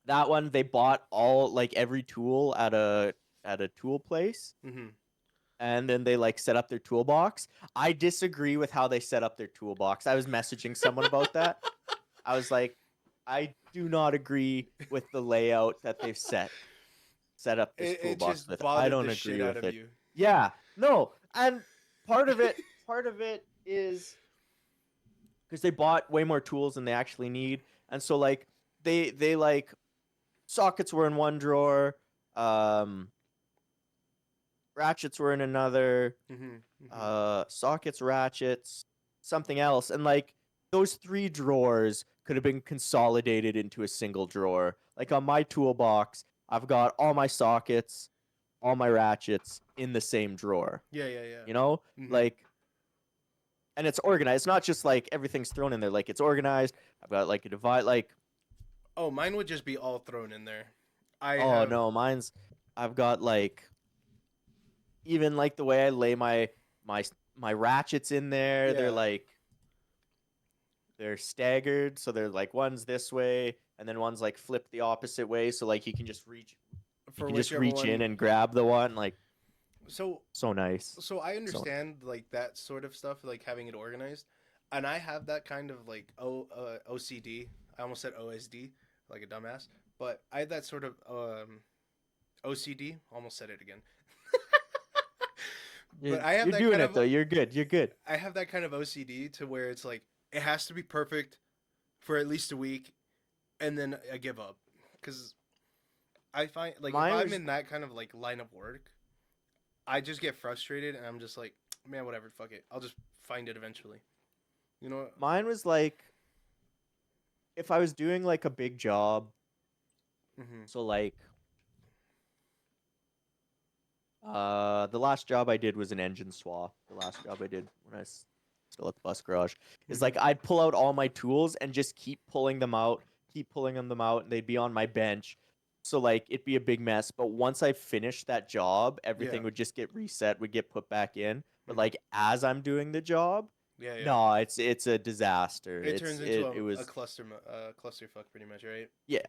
that one they bought all like every tool at a tool place, Mhm. and then they like set up their toolbox. I disagree with how they set up their toolbox. I was messaging someone about that. I was like, I do not agree with the layout that they've set up this It toolbox just with. I bothered don't the agree shit out with of it. you. Yeah, no, and part of it is because they bought way more tools than they actually need, and so like they like sockets were in one drawer, um, ratchets were in another, Mhm. Mhm. sockets, ratchets, something else, and like those three drawers could have been consolidated into a single drawer. Like on my toolbox, I've got all my sockets, all my ratchets in the same drawer. Yeah, yeah, yeah. You know, Mhm. like, and it's organized. It's not just like everything's thrown in there. Like it's organized. I've got like a divide. Like, Oh, mine would just be all thrown in there. I oh have. no, mine's. I've got like even like the way I lay my my ratchets in there. Yeah. They're staggered, so they're like one's this way and then one's like flipped the opposite way, so like you For can just whichever reach in one. and grab the one. Like, So so nice. so I So understand like that sort of stuff, like having it organized, and I have that kind of like OCD. I almost said OSD, like a dumbass, but I had that sort of OCD. Almost said it again. But I have you're that doing kind it of though. You're good. You're good. I have that kind of OCD to where it's like it has to be perfect for at least a week, and then I give up because I find like if Mine I'm was in that kind of like line of work, I just get frustrated and I'm just like, man, whatever, fuck it. I'll just find it eventually. You know what? Mine was like if I was doing like a big job, Mm-hmm. so like the last job I did was an engine swap. The last job I did when I was still at the bus garage is like I'd pull out all my tools and just keep pulling them out, and they'd be on my bench. So like it'd be a big mess. But once I finished that job, everything Yeah. would just get reset, would get put back in. But Mhm. like as I'm doing the job, Yeah, yeah. no, it's a disaster. It turns into It a was clusterfuck, pretty much, right? yeah,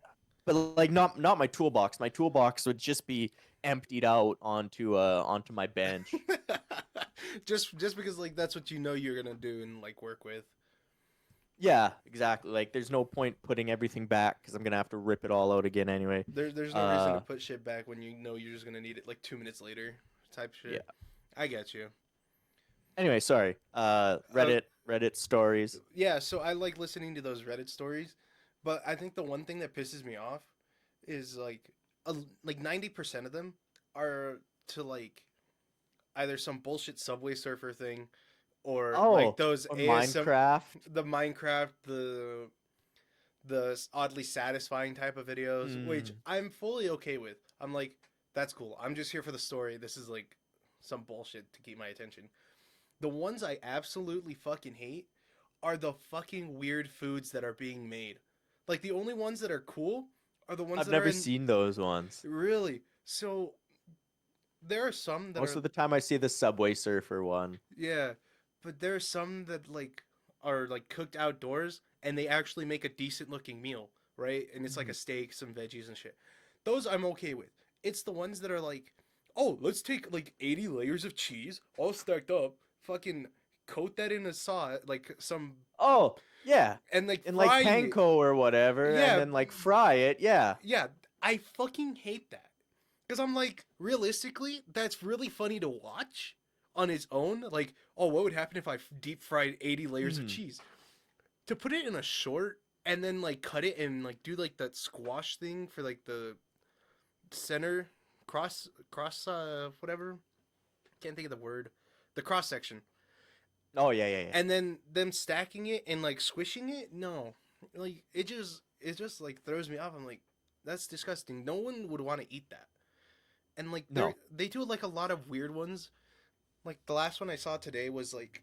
but like not my toolbox. My toolbox would just be emptied out onto my bench. Just because like that's what you know you're gonna do and like work with. Yeah, exactly. Like there's no point putting everything back because I'm gonna have to rip it all out again anyway. There's no reason to put shit back when you know you're just gonna need it like 2 minutes later, type shit. Yeah. I get you. Anyway, sorry. Reddit stories. Yeah, so I like listening to those Reddit stories, but I think the one thing that pisses me off is like 90% of them are to like either some bullshit Subway Surfer thing or like those or ASM, Minecraft. the Minecraft, the oddly satisfying type of videos, which I'm fully okay with. I'm like, that's cool. I'm just here for the story. This is like some bullshit to keep my attention. The ones I absolutely fucking hate are the fucking weird foods that are being made. Like the only ones that are cool are the ones I've that never are in... seen those ones. Really? So there are some that Most are of the time I see the Subway Surfer one. yeah, but there are some that like are like cooked outdoors and they actually make a decent looking meal, right? And it's like a steak, some veggies and shit. Those I'm okay with. It's the ones that are like, oh, let's take like 80 layers of cheese all stacked up, fucking coat that in a sauce, like some Oh, yeah. and like In like frying it. panko or whatever, Yeah. and then like fry it. Yeah. Yeah, I fucking hate that. Because I'm like, realistically, that's really funny to watch on its own. Like, oh, what would happen if I deep fried 80 layers of cheese? To put it in a short and then like cut it and like do like that squash thing for like the center cross whatever. Can't think of the word. The cross section. Oh yeah. And then them stacking it and like squishing it. No, like it just like throws me off. I'm like, that's disgusting. No one would want to eat that. And like No. they do like a lot of weird ones. Like the last one I saw today was like,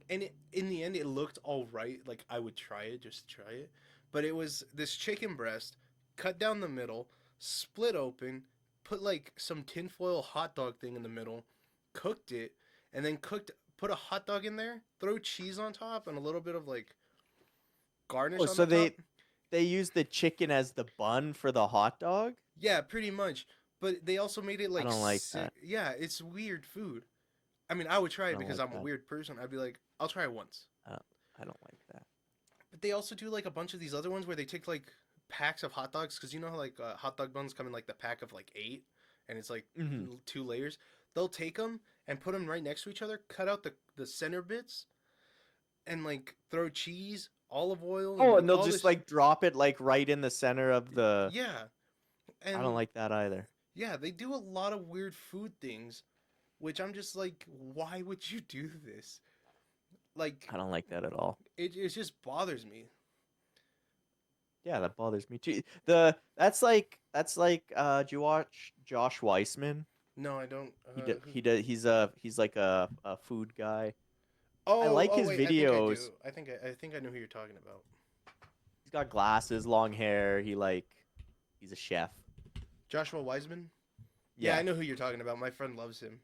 and in the end it looked all right. Like I would try it just to try it, but it was this chicken breast cut down the middle, split open, put like some tinfoil hot dog thing in the middle, cooked it, and then put a hot dog in there, throw cheese on top, and a little bit of like garnish. Oh, on so the top. they use the chicken as the bun for the hot dog? Yeah, pretty much. But they also made it like I don't like that. Yeah, it's weird food. I mean, I would try I it don't because like I'm a that. weird person. I'd be like, I'll try it once. I don't like that. But they also do like a bunch of these other ones where they take like packs of hot dogs because you know how like hot dog buns come in like the pack of like 8, and it's like 2 layers. They'll take them and put them right next to each other, cut out the center bits, and like throw cheese, olive oil. Oh, like, and they'll all just this... like drop it like right in the center of the. yeah. And I don't like that either. yeah, they do a lot of weird food things, which I'm just like, why would you do this? Like, I don't like that at all. it just bothers me. Yeah, that bothers me too. That's like do you watch Josh Weissman? No, I don't. He's like a food guy. Oh, I like his wait, videos. I think I know who you're talking about. He's got glasses, long hair. He's a chef. Joshua Wiseman. Yeah, I know who you're talking about. My friend loves him.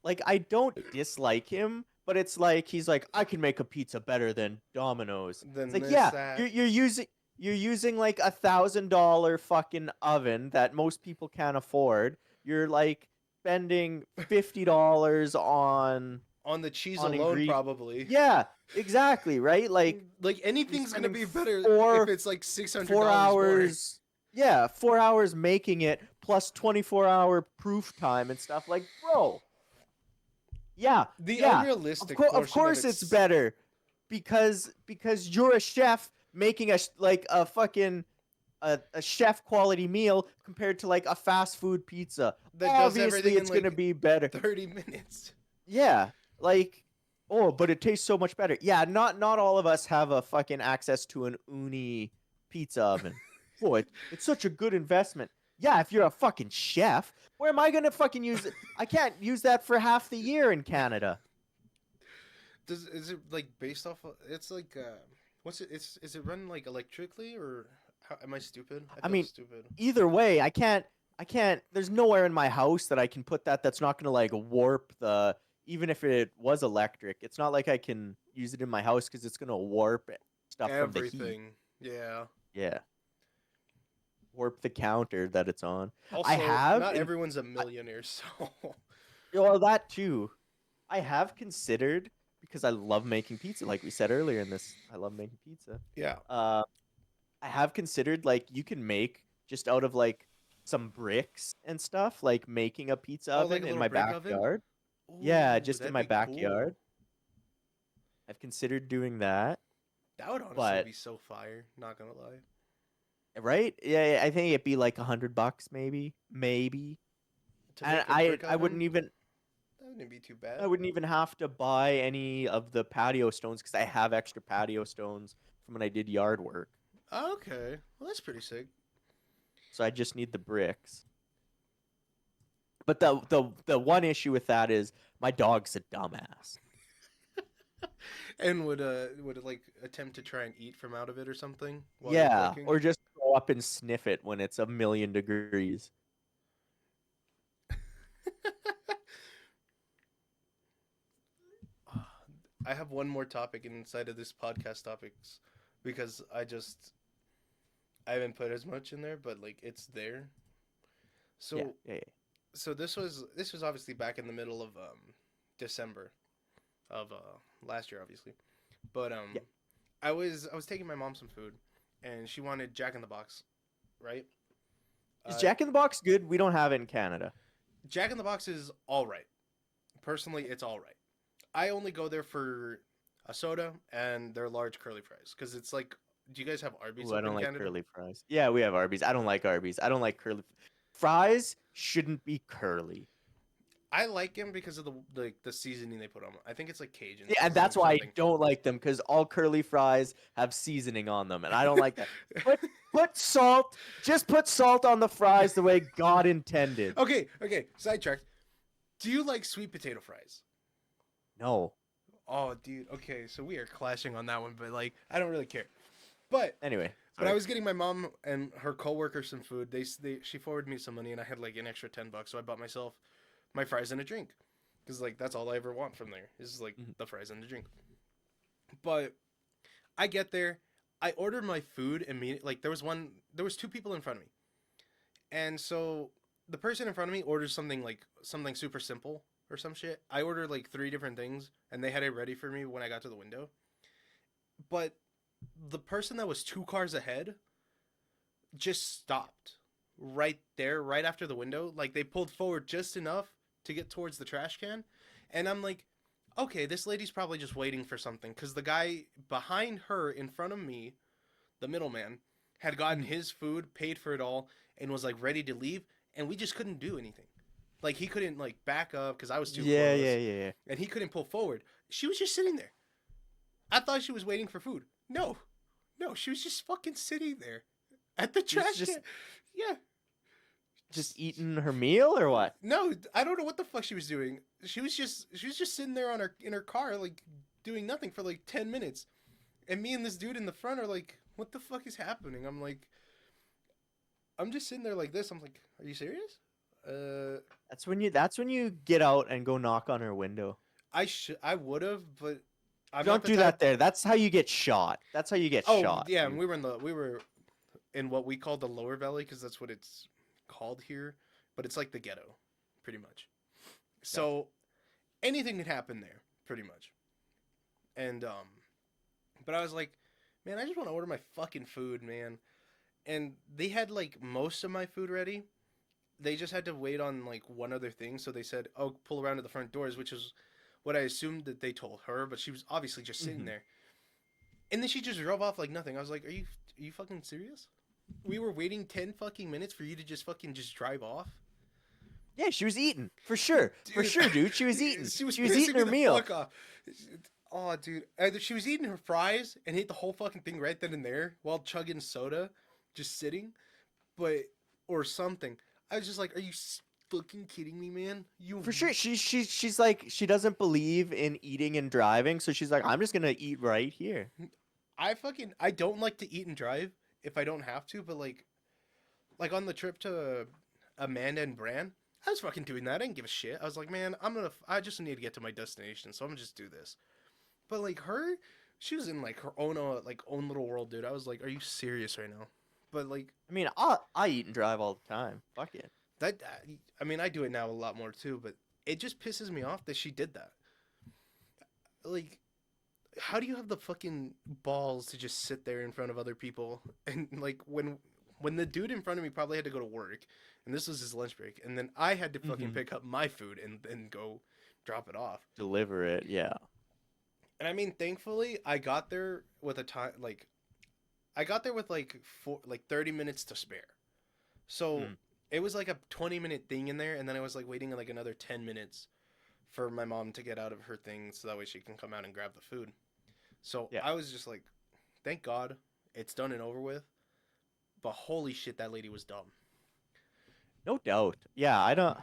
Like I don't dislike him, but it's like he's like I can make a pizza better than Domino's. Then It's like this, yeah, that. you're using like $1,000 fucking oven that most people can't afford. You're like spending $50 on On the cheese on alone, probably. Yeah, exactly, right? Like anything's gonna be spending better if it's like $600 4 hours. Yeah, 4 hours making it plus 24-hour proof time and stuff. Like, bro. Yeah, The yeah. unrealistic. Of course, it's better because you're a chef making a fucking a chef quality meal compared to like a fast food pizza. That does Obviously, everything in it's gonna like be better. 30 minutes. Yeah, like, oh, but it tastes so much better. Yeah, not all of us have a fucking access to an uni pizza oven. Boy, it's such a good investment. Yeah, if you're a fucking chef, where am I gonna fucking use it? I can't use that for half the year in Canada. Is it like based off of, it's like what's it is it run like electrically or how, am I stupid? I I feel mean, stupid. either way, I can't there's nowhere in my house that I can put that's not going to like warp the even if it was electric. It's not like I can use it in my house cuz it's going to warp stuff from the heat. Everything. Yeah. Yeah. Warp the counter that it's on. I Also, have not in everyone's a I, millionaire, so well that too. I have considered because I love making pizza like we said earlier in this. I love making pizza. yeah. Uh I have considered like you can make just out of like some bricks and stuff, like making a pizza Oh, like oven a in little my brick oven? backyard. Yeah, Ooh, just in that'd my be cool. backyard. I've considered doing that, That would honestly but be so fire, not gonna lie. right? Yeah, I think it'd be like $100 maybe, maybe. To And make a brick I wouldn't oven, even that wouldn't be too I bad. wouldn't even have to buy any of the patio stones because I have extra patio stones from when I did yard work. Okay. Well, that's pretty sick. So I just need the bricks. But the one issue with that is my dog's a dumbass. And would it like attempt to try and eat from out of it or something while you're Yeah, working? or just go up and sniff it when it's 1,000,000 degrees. I have one more topic inside of this podcast topics because I haven't put as much in there, but like it's there. Yeah, So yeah, yeah. so this was obviously back in the middle of December of last year, obviously. But Yeah. I was taking my mom some food, and she wanted Jack in the Box, right? Is Uh, Jack in the Box good? We don't have it in Canada. Jack in the Box is all right. Personally, it's all right. I only go there for a soda and their large curly fries because it's like, do you guys have Arby's Ooh, I up don't in like Canada? curly fries. Yeah, we have Arby's. I don't like Arby's. I don't like curly fries. Shouldn't be curly. I like them because of the seasoning they put on 'em. I think it's like Cajun Yeah, and seasoning that's or why I something. don't like them because all curly fries have seasoning on them, and I don't like that. Put put salt. Just put salt on the fries the way God intended. Okay. Sidetracked. Do you like sweet potato fries? No. Oh, dude. Okay, so we are clashing on that one, but like, I don't really care. But Anyway, but I sorry. was getting my mom and her coworker some food. She forwarded me some money, and I had like an extra $10, so I bought myself my fries and a drink, because like that's all I ever want from there is like Mhm. the fries and the drink. But I get there, I ordered my food immediately. Like there was two people in front of me, and so the person in front of me orders something like something super simple or some shit. I ordered like three different things, and they had it ready for me when I got to the window. But the person that was two cars ahead just stopped right there, right after the window. Like they pulled forward just enough to get towards the trash can. And I'm like, okay, this lady's probably just waiting for something. Because the guy behind her in front of me, the middleman, had gotten Mhm. his food, paid for it all, and was like ready to leave. And we just couldn't do anything. Like he couldn't like back up because I was too Yeah, yeah, close. yeah, yeah. And he couldn't pull forward. She was just sitting there. I thought she was waiting for food. No, no, she was just fucking sitting there at the Just trash just can. Yeah. just eating her meal or what? No, I don't know what the fuck she was doing. She was just sitting there on her in her car like doing nothing for like 10 minutes. And me and this dude in the front are like, "What the fuck is happening?" I'm just sitting there like this. I'm like, "Are you serious?" Uh That's when you get out and go knock on her window. I would have, but I'm not Don't the do type. that there. That's how you get shot. That's how you get Oh, shot, yeah, and dude. we were in what we call the lower valley because that's what it's called here, but it's like the ghetto pretty much. Gotcha. So anything could happen there pretty much. And but I was like, man, I just want to order my fucking food, man. And they had like most of my food ready. They just had to wait on like one other thing, so they said, "Oh, pull around to the front doors," which is what I assumed that they told her, but she was obviously just sitting Mhm. there. And then she just drove off like nothing. I was like, are you fucking serious?" We were waiting 10 fucking minutes for you to just fucking just drive off. Yeah, she was eating for sure, Dude, dude. She was eating. she was She was pissing eating me her the meal. fuck off. Oh, dude. Either she was eating her fries and ate the whole fucking thing right then and there while chugging soda, just sitting, but or something. I was just like, "Are you fucking kidding me, man? You." For sure. She's like she doesn't believe in eating and driving, so she's like, I'm just gonna eat right here. I don't like to eat and drive if I don't have to, but like on the trip to Amanda and Bran, I was fucking doing that. I didn't give a shit. I was like, man, I just need to get to my destination, so I'm gonna just do this. But like her, she was in like her own own little world, dude. I was like, are you serious right now? But like I mean, I eat and drive all the time. Fuck it. that, I mean, I do it now a lot more too. But it just pisses me off that she did that. Like, how do you have the fucking balls to just sit there in front of other people and like when the dude in front of me probably had to go to work and this was his lunch break and then I had to fucking Hmm. pick up my food and go drop it off. Deliver it. Yeah. And I mean, thankfully, I got there with a time like I got there with like 30 minutes to spare. So Mm. it was like a 20-minute thing in there and then I was like waiting like another 10 minutes for my mom to get out of her thing so that way she can come out and grab the food. So Yeah. I was just like, thank God it's done and over with. But holy shit, that lady was dumb. No doubt. Yeah. I don't.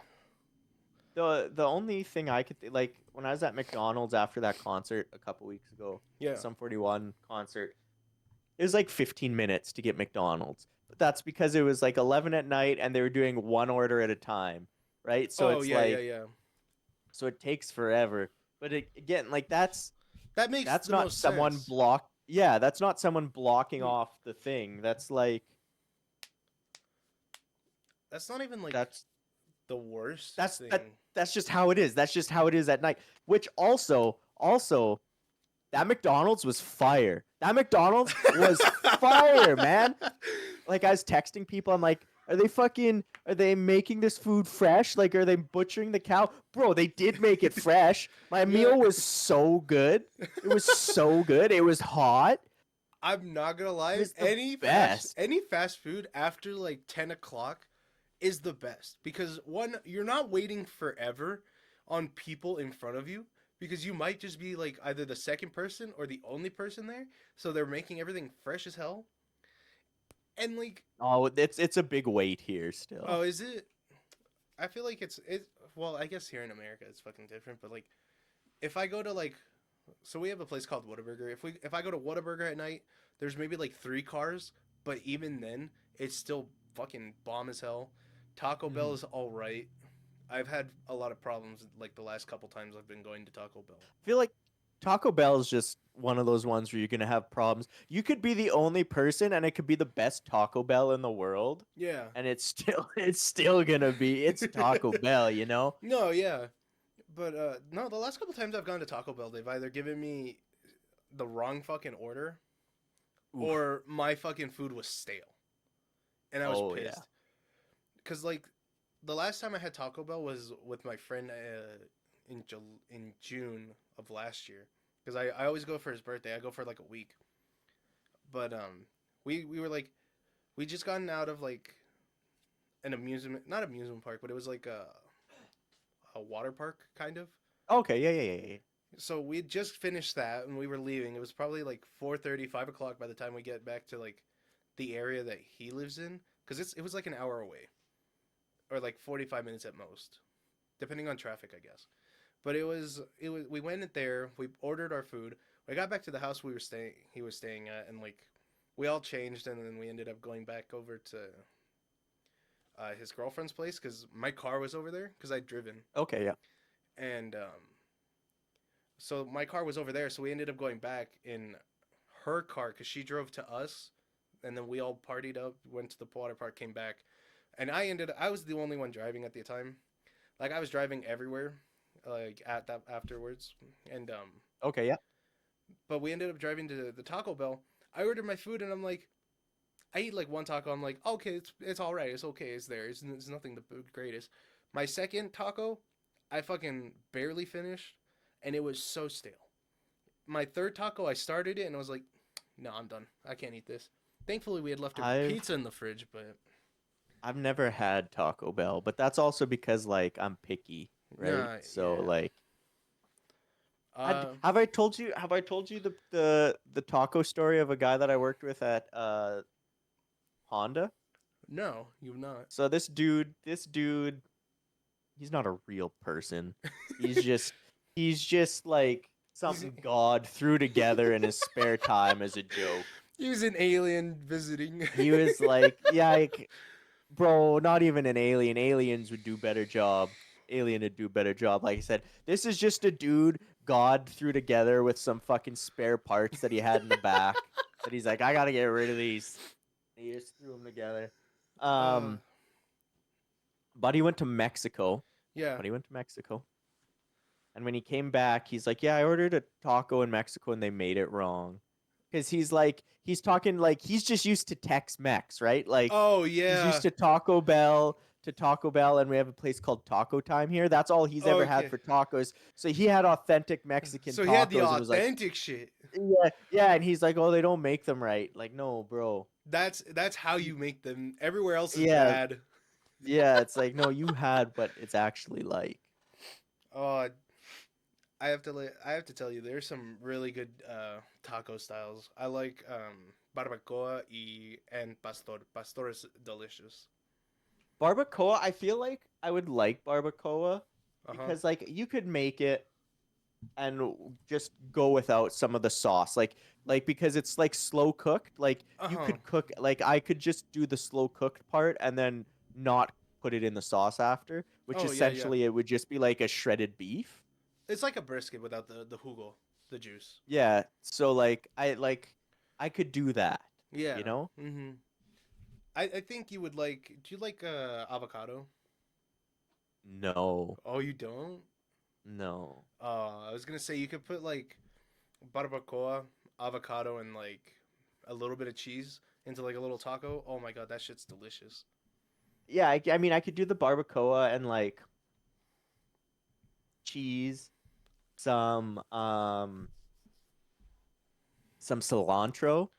The only thing I could like when I was at McDonald's after that concert a couple weeks ago, the Yeah. Sum 41 concert, it was like 15 minutes to get McDonald's. But that's because it was like 11 at night and they were doing one order at a time, right? So Oh it's yeah, yeah, like yeah. so it takes forever. But again, like That makes that's the not most someone sense. block. Yeah, that's not someone blocking Hmm. off the thing. That's like That's not even like that's the worst that's that thing. that's just how it is. That's just how it is at night. Which also that McDonald's was fire. That McDonald's was fire, man. Like I was texting people, I'm like, are they making this food fresh? Like, are they butchering the cow? Bro, they did make it fresh. My Yeah. meal was so good. It was so good. It was hot. I'm not gonna It lie. was the best. Any fast food after like 10 o'clock is the best because one, you're not waiting forever on people in front of you because you might just be like either the second person or the only person there, so they're making everything fresh as hell. And like, Oh, it's a big wait here still. oh, is it? I feel like it. Well, I guess here in America it's fucking different, but like if I go to like so we have a place called Whataburger. If I go to Whataburger at night, there's maybe like 3 cars, but even then, it's still fucking bomb as hell. Taco Bell Mhm. is all right. I've had a lot of problems like the last couple times I've been going to Taco Bell. I feel like Taco Bell is just one of those ones where you're gonna have problems. You could be the only person, and it could be the best Taco Bell in the world, Yeah. and it's still it's still gonna be it's Taco Bell, you know? No, yeah. But no, the last couple times I've gone to Taco Bell, they've either given me the wrong fucking order Oof. or my fucking food was stale. And I was Oh yeah. pissed. Cuz like the last time I had Taco Bell was with my friend in June of last year because I always go for his birthday. I go for like a week. But we were like we just gotten out of like an amusement not amusement park, but it was like a water park kind of. Okay, yeah, yeah, yeah, yeah. So we had just finished that and we were leaving. It was probably like 4:30, 5 o'clock by the time we get back to like the area that he lives in because it was like an hour away or like 45 minutes at most, depending on traffic, I guess. But it was we went in there, we ordered our food. We got back to the house he was staying at and like we all changed and then we ended up going back over to his girlfriend's place cuz my car was over there cuz I'd driven Okay, yeah. and so my car was over there so we ended up going back in her car cuz she drove to us and then we all partied up, went to the water park, came back. And I was the only one driving at the time. Like I was driving everywhere like at that afterwards. And Okay, yeah. but we ended up driving to the Taco Bell. I ordered my food and I'm like I eat like one taco. I'm like, okay, it's all right. It's okay. It's there. It's nothing the greatest. My second taco, I fucking barely finished, and it was so stale. My third taco, I started it and I was like, no, I'm done. I can't eat this. Thankfully, we had left our I've pizza in the fridge, but I've never had Taco Bell, but that's also because like I'm picky, right? So yeah. like Uh, have I told you the taco story of a guy that I worked with at Honda? no, you've not. So this dude, he's not a real person. He's just he's just like He's something God threw together in his spare time as a joke. he was an alien visiting. He was like, yeah, like, bro, not even an alien. Aliens would do better job. Alien would do better job. Like I said, this is just a dude God threw together with some fucking spare parts that he had in the back. That he's like, I gotta get rid of these. He just threw them together. uh, Um, but he went to Mexico. yeah. But he went to Mexico. And when he came back, he's like, "Yeah, I ordered a taco in Mexico and they made it wrong." Because he's like, he's talking like he's just used to Tex-Mex, right? Like Oh he's used yeah. to Taco Bell, and we have a place called Taco Time here. That's all he's ever had Okay. for tacos. So he had authentic Mexican So he had the tacos and was like, authentic shit. "Yeah, yeah," and he's like, "Oh, they don't make them right." Like, no, bro. That's how you make them. Everywhere else is Yeah, bad. yeah. It's like, no, you had what it's actually like. Oh, I have to tell you, there's some really good taco styles. I like barbacoa and pastor. Pastor is delicious. Barbacoa, I feel like I would like barbacoa Uh huh. because like you could make it and just go without some of the sauce. Like because it's like slow cooked, like Uh you huh. could cook like I could just do the slow cooked part and then not put it in the sauce after, which Oh yeah, yeah. essentially it would just be like a shredded beef. It's like a brisket without the jugo, the juice. Yeah, so I could do that, Yeah. you know? Mhm. I think you would like. Do you like avocado? No. Oh, you don't? No. I was gonna say you could put like barbacoa, avocado, and like a little bit of cheese into like a little taco. Oh my god, that shit's delicious. Yeah, I mean I could do the barbacoa and like cheese, some some cilantro.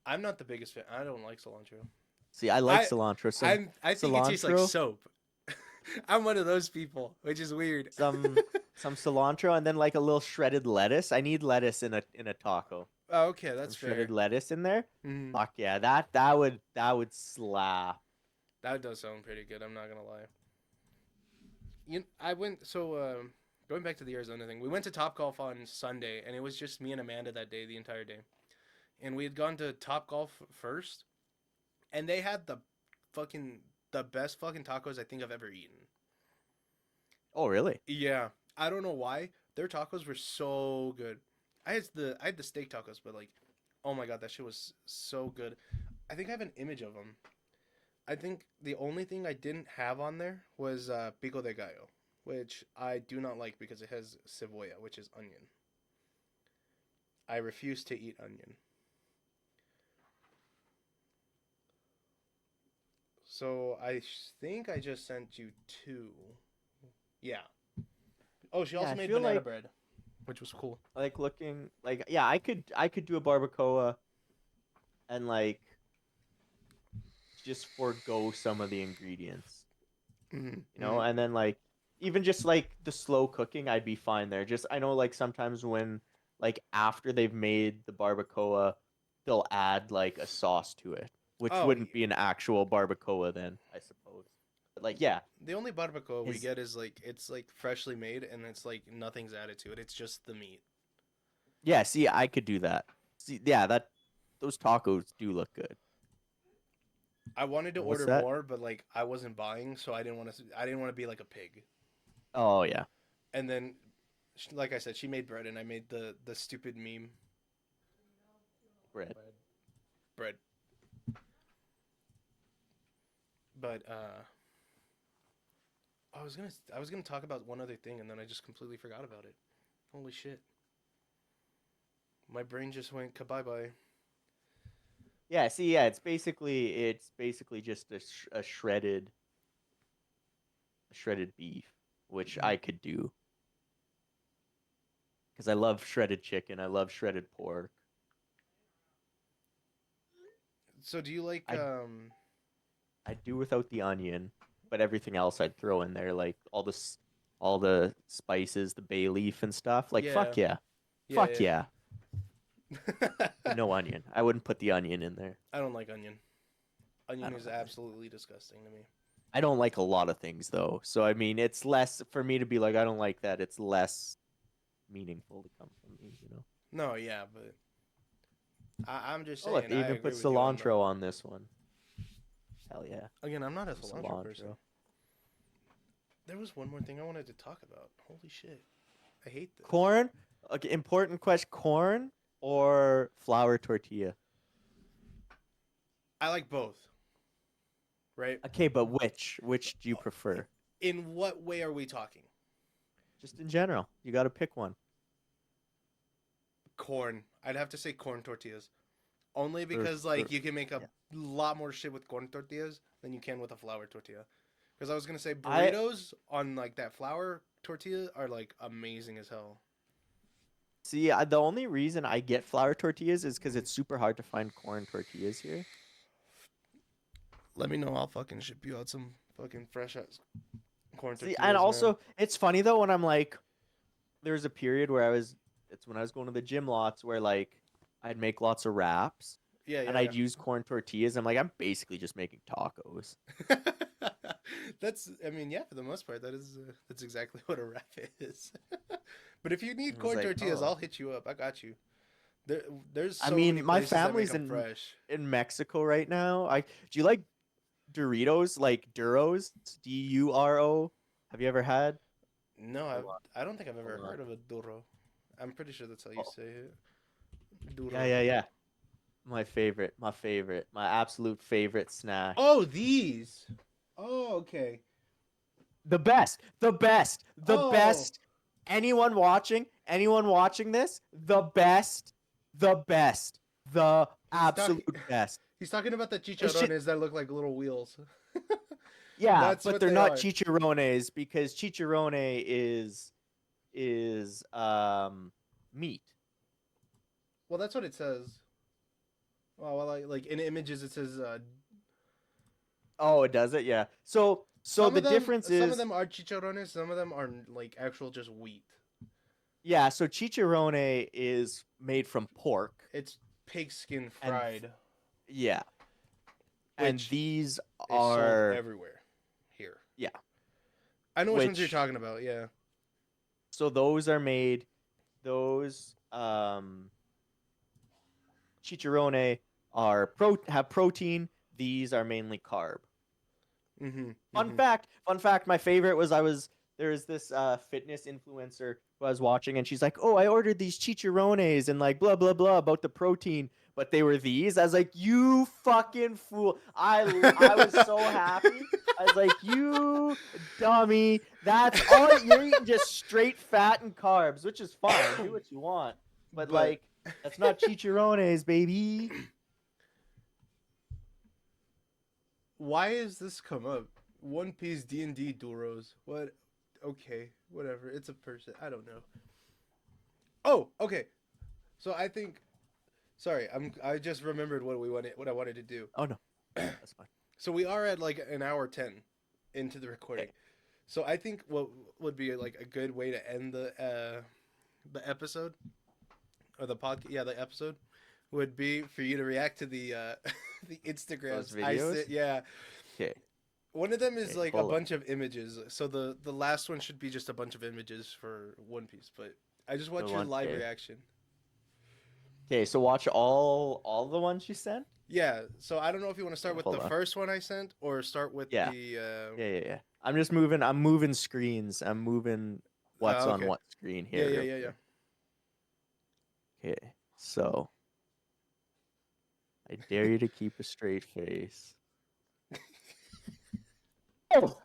I'm not the biggest fan. I don't like cilantro. See, I like I cilantro. Some I think it tastes like cilantro, soap. I'm one of those people, which is weird. some some cilantro, and then like a little shredded lettuce. I need lettuce in a taco. Oh, okay, Some that's shredded fair. lettuce in there. Hmm. Fuck yeah, that would slap. That does sound pretty good. I'm not gonna lie. I went going back to the Arizona thing. We went to Top Golf on Sunday, and it was just me and Amanda that day, the entire day. And we had gone to Top Golf first, and they had fucking the best fucking tacos I think I've ever eaten. Oh really? Yeah, I don't know why their tacos were so good. I had the steak tacos, but like, oh my god, that shit was so good. I think I have an image of them. I think the only thing I didn't have on there was pico de gallo, which I do not like because it has cebolla, which is onion. I refuse to eat onion. So think I just sent you two. Yeah. Oh, she Yeah, also I made feel banana bread, which was cool. like looking like yeah, I could do a barbacoa and like just forego some of the ingredients. Hmm. You know, Hmm. and then like even just like the slow cooking, I'd be fine there. Just I know like sometimes when like after they've made the barbacoa, they'll add like a sauce to it, which Oh, wouldn't be an actual barbacoa then, I suppose. But like yeah, the only barbacoa we his get is like it's like freshly made and it's like nothing's added to it. It's just the meat. yeah, see, I could do that. See, yeah, that those tacos do look good. I wanted to What's order that? more, but like I wasn't buying, so I didn't want to. I didn't want to be like a pig. Oh yeah, And then, like I said, she made bread, and I made the stupid meme bread. bread. But I was gonna talk about one other thing, and then I just completely forgot about it. Holy shit! My brain just went bye bye. Yeah, see, yeah, it's basically just a shredded beef, which I could do because I love shredded chicken. I love shredded pork. So do you like I I'd do without the onion, but everything else I'd throw in there, like all the spices, the bay leaf and stuff. Like yeah, fuck yeah, yeah, yeah. but no onion. I wouldn't put the onion in there. I don't like onion. I Onion don't is know. absolutely disgusting to me. I don't like a lot of things though, so I mean, it's less for me to be like I don't like that. It's less meaningful to come from me, you know. No, yeah, but I'm just Oh look, saying they I even put agree with you on the. cilantro on this one. Hell yeah, Again, I'm not a some cilantro person. cilantro. There was one more thing I wanted to talk about. Holy shit, I hate this. Corn. Okay, important question: corn or flour tortilla? I like both, right? Okay, but which? Which do you prefer? In what way are we talking? Just in general, you got to pick one. Corn. I'd have to say corn tortillas. Only For, because like for you can make a yeah. lot more shit with corn tortillas than you can with a flour tortilla. Because I was gonna say I burritos on like that flour tortilla are like amazing as hell. see. The only reason I get flour tortillas is because it's super hard to find corn tortillas here. Let me know. I'll fucking ship you out some fucking fresh ass corn See, and tortillas, man. also it's funny though when I'm like, there was a period where it's when I was going to the gym lots where like I'd make lots of wraps Yeah, and yeah, I'd use corn tortillas. I'm like, I'm basically just making tacos. yeah. That's. I mean, yeah. For the most part, that's exactly what a wrap is. But if you need And I was corn like, tortillas, oh. I'll hit you up. I got you. There's I so many mean, my places that make family's them fresh. in Mexico right now. I do you like Doritos, like Duros, Duro? Have you ever had? No, Hold on, I don't think I've ever hold on. heard of a duro. I'm pretty sure that's how you Oh, say it. yeah, Duro. yeah, yeah. My absolute favorite snack. Oh, these. Oh, okay. The best, the Oh, best. Anyone watching this, the best, the he's talking. absolute best. He's talking about the This shit, chicharrones that look like little wheels. yeah, That's but what they're they not are. chicharrones because chicharrone is meat. Well, that's what it says. Well, like in images it says Oh, it does it, yeah. So the difference some of is, them are chicharrones, some of them are like actual just wheat. yeah. So chicharrone is made from pork, It's pigskin and fried, yeah, and which these is sold are everywhere here. yeah, I know which ones you're which talking about. Yeah. so those are made those chicharrone are have protein. These are mainly carb. Mhm. Mhm. Fun fact. My favorite was there's this fitness influencer who I was watching, and she's like, "Oh, I ordered these chicharrones and like blah blah blah about the protein, but they were these." I was like, "You fucking fool!" I was so happy. I was like, "You dummy! That's all you're eating, just straight fat and carbs, which is fine. Do what you want, but But like that's not chicharrones, baby." why has this come up? One Piece D&D Duros. What? Okay, whatever. It's a person. I don't know. Oh, okay. So I think. Sorry, I just remembered what I wanted to do. Oh no, that's fine. So we are at like an hour 10 into the recording. Okay. So I think what would be like a good way to end the episode or the podcast, yeah, the episode would be for you to react to the the Those Instagrams. I videos. said, yeah. Okay. One of them is Okay. like a Hold on. bunch of images. So the last one should be just a bunch of images for One Piece, but I just want The your one. live Okay. reaction. Okay, so watch all the ones you sent. Yeah, so I don't know if you want to start Okay, with hold the on. first one I sent or start with Yeah, the yeah. I'm just moving. I'm moving screens. I'm moving what's on okay. what screen Yeah, here yeah, real yeah, yeah. quick. Okay, so I dare you to keep a straight face. Oh,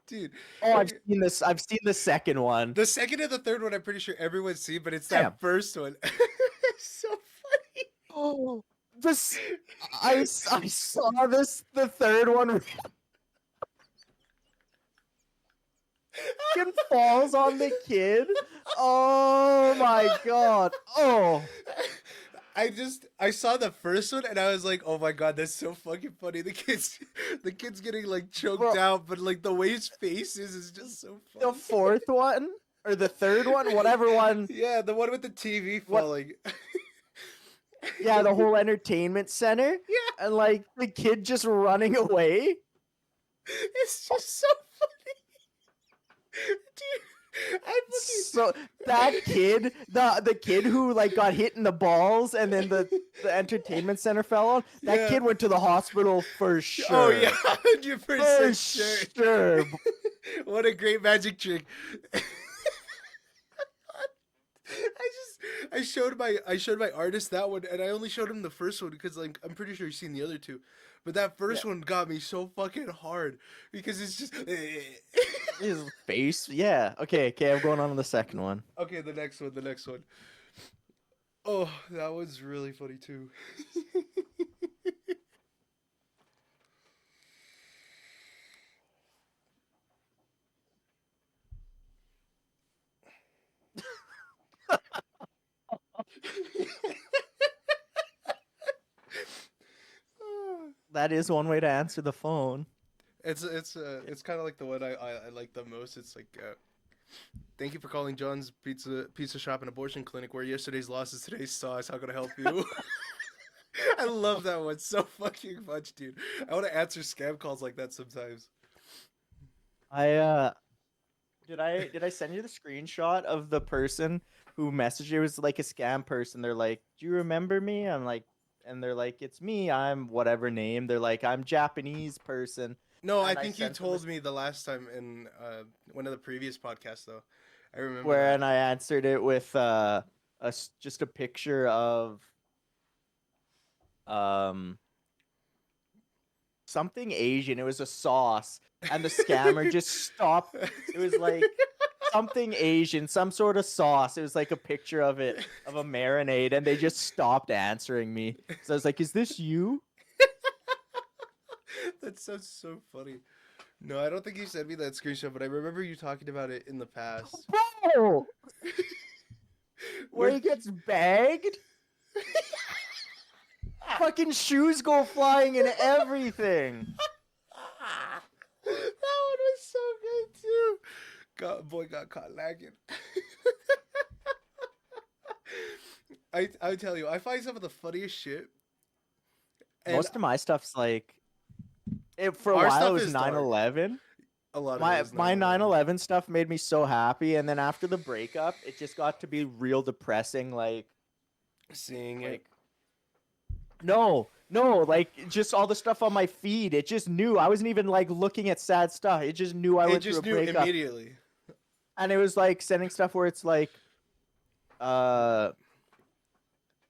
Dude, oh, I've okay. seen this. I've seen the second one. The second and the third one I'm pretty sure everyone's seen, but it's Damn. that first one. It's so funny. Oh, this. I saw this. The third one fucking falls on the kid. Oh my god. Oh. I saw the first one and I was like, oh my god, that's so fucking funny. The kid's getting like choked Bro, out, but like the way his face is just so the funny. fourth one or the third one, whatever one. Yeah, the one with the TV What? falling. Yeah, the whole entertainment center, Yeah, and like the kid just running away. it's just so funny. Dude, I fucking So that kid, the kid who like got hit in the balls, and then the entertainment center fell on. That Yeah. kid went to the hospital for sure. Oh yeah, for 100% sure. sure. What a great magic trick. I showed my artist that one, and I only showed him the first one because like I'm pretty sure he's seen the other two, but that first Yeah. one got me so fucking hard because it's just His face. Yeah. Okay. Okay. I'm going on to the second one. okay. The next one. Oh, that one's really funny too. That is one way to answer the phone. It's kind of like the one I like the most. It's like, thank you for calling John's Pizza Shop and Abortion Clinic, where yesterday's loss is today's sauce. How can I help you? I love that one so fucking much, dude. I want to answer scam calls like that sometimes. I did I send you the screenshot of the person who messaged you? It was like a scam person. They're like, "Do you remember me?" I'm like, and they're like, "It's me. I'm whatever name." They're like, "I'm Japanese person." No, I And I think you sent them told me the last time in one of the previous podcasts, though. I remember where that. and I answered it with just a picture of um something Asian. It was a sauce, and the scammer just stopped. It was like something Asian, some sort of sauce. It was like a picture of it, of a marinade, and they just stopped answering me. So I was like, "Is this you?" That sounds so funny. No, I don't think you sent me that screenshot, but I remember you talking about it in the past. Bro, where Where he gets bagged, fucking shoes go flying and everything. that one was so good too. Boy got caught lagging. I tell you, I find some of the funniest shit. And Most of my stuff's like, for a our while it stuff was is dark. 9/11. A lot of My it is my 9/11. 9/11 stuff made me so happy, and then after the breakup, it just got to be real depressing. Seeing it. Like no, like just all the stuff on my feed. It just knew I wasn't even like looking at sad stuff. It just knew I It went through a just knew breakup, immediately. and it was like sending stuff where it's like,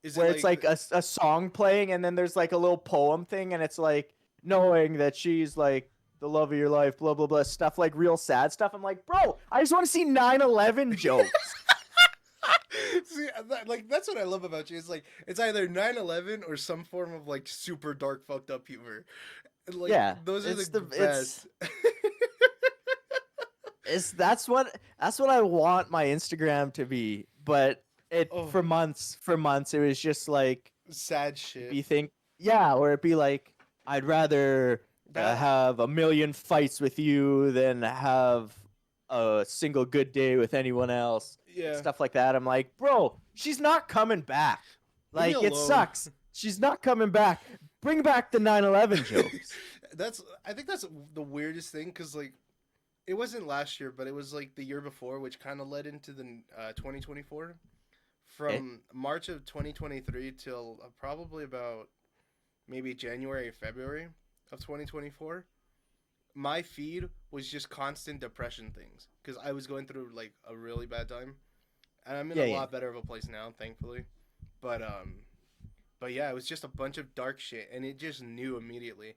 Is where it it's like a song playing, and then there's like a little poem thing, and it's like knowing that she's like the love of your life, blah blah blah, stuff like real sad stuff. I'm like, bro, I just want to see 9/11 jokes. See, like that's what I love about you. It's like it's either 9/11 or some form of like super dark, fucked up humor. And, like, Yeah, those are it's the the- best. That's what I want my Instagram to be. But it Oh. for months it was just like Sad shit. you think, yeah, or it'd be like, I'd rather That- have a million fights with you than have a single good day with anyone else. Yeah. Stuff like that. I'm like, bro, she's not coming back. Leave me Like, it alone. sucks. She's not coming back. Bring back the 9/11 jokes. I think that's the weirdest thing because like it wasn't last year, but it was like the year before, which kind of led into the 2024. From March of 2023 till probably about maybe January or February of 2024, my feed was just constant depression things because I was going through like a really bad time, and I'm in a lot better of a place now, thankfully. But yeah, it was just a bunch of dark shit, and it just knew immediately.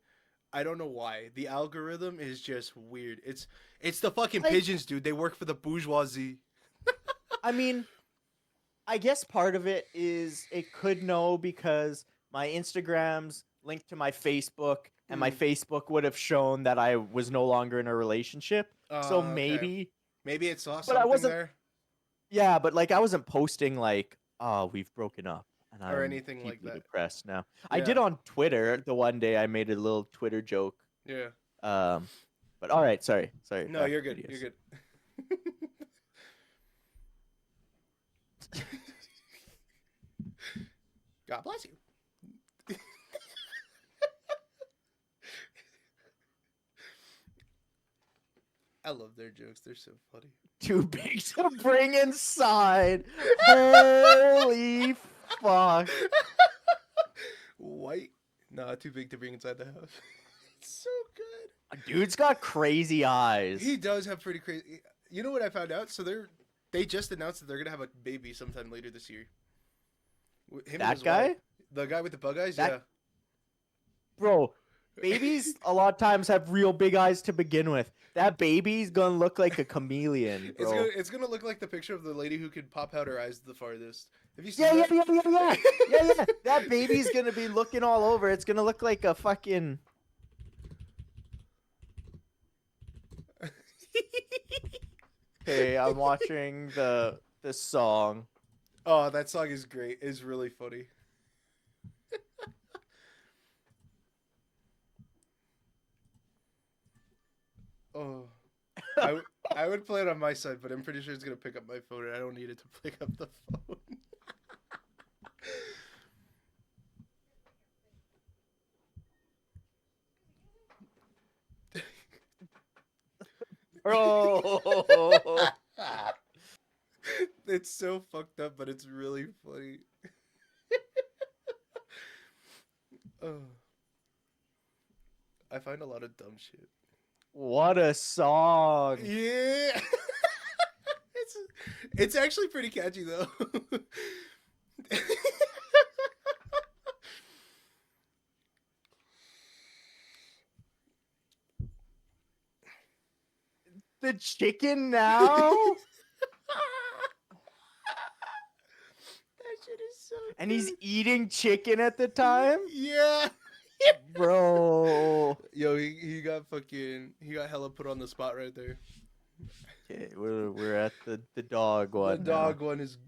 I don't know why. The algorithm is just weird. It's the fucking Like- pigeons, dude. They work for the bourgeoisie. I mean, I guess part of it is it could know because my Instagram's linked to my Facebook, and my Facebook would have shown that I was no longer in a relationship. So Okay. Maybe it saw But I something wasn't- there. yeah, but like I wasn't posting like, oh, we've broken up. and or I'm anything like deeply that. depressed now. I did Yeah. on Twitter the one day. I made a little Twitter joke. Yeah. But all right, sorry, No, back you're to good. videos. You're good. God bless you. I love their jokes. They're so funny. Too big to bring inside. Holy fuck. White. Nah, too big to bring inside the house. It's so good. Dude's got crazy eyes. He does have pretty crazy. You know what I found out? So they just announced that they're gonna have a baby sometime later this year. Him and That his guy? wife. The guy with the bug eyes. That- Yeah. Bro, babies a lot of times have real big eyes to begin with. That baby's gonna look like a chameleon, bro. It's gonna look like the picture of the lady who could pop out her eyes the farthest. Have you seen Yeah, that? yeah. That baby's gonna be looking all over. It's gonna look like a fucking. Okay, I'm watching the song. Oh, that song is great. It's really funny. Oh, I would play it on my side, but I'm pretty sure it's gonna pick up my phone, and I don't need it to pick up the phone. Bro. It's so fucked up, but it's really funny. Oh, I find a lot of dumb shit. What a song. Yeah, it's actually pretty catchy though. The chicken now? That shit is so. And he's good. eating chicken at the time? Yeah. Bro. Yo, he got hella put on the spot right there. Okay, we're at the dog one. The dog one is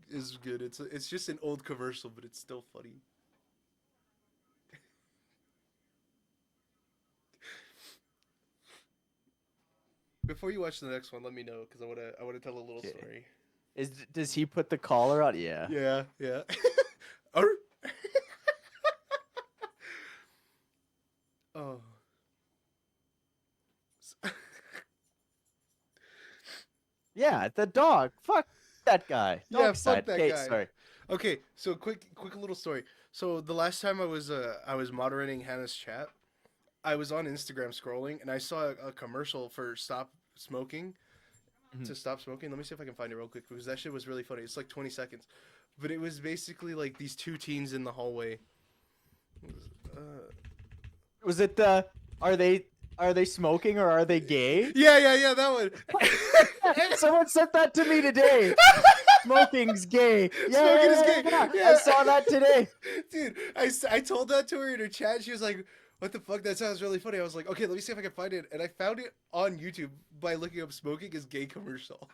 good. It's just an old commercial, but it's still funny. Before you watch the next one, let me know because I wanna tell a little Okay. story. Does he put the collar on? Yeah. Yeah, yeah. Arr. Oh. Yeah, the dog. Fuck that guy. Yeah, Dog fuck side. that Okay, guy. sorry. Okay, so quick little story. So the last time I was moderating Hannah's chat, I was on Instagram scrolling and I saw a commercial for stop smoking. Mhm. To stop smoking. Let me see if I can find it real quick because that shit was really funny. It's like 20 seconds. But it was basically like these two teens in the hallway. Was it the are they smoking or are they gay? Yeah, that one. Someone sent that to me today. Smoking's gay. Yeah, Smoking is gay. I Yeah. saw that today. Dude, I told that to her in her chat. She was like, what the fuck? That sounds really funny. I was like, okay, let me see if I can find it. And I found it on YouTube by looking up smoking is gay commercial.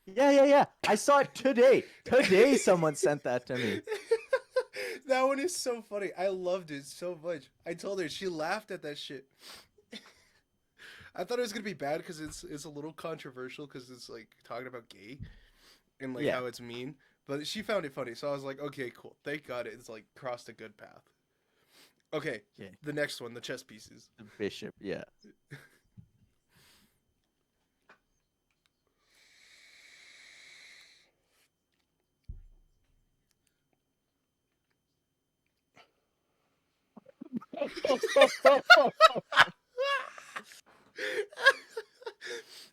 Yeah. I saw it today. Today someone sent that to me. That one is so funny. I loved it so much. I told her, she laughed at that shit. I thought it was gonna be bad because it's a little controversial because it's like talking about gay and like Yeah. how it's mean. But she found it funny, so I was like, okay, cool. Thank God it's like crossed a good path. Okay, Okay. the next one, the chess pieces. The bishop, yeah.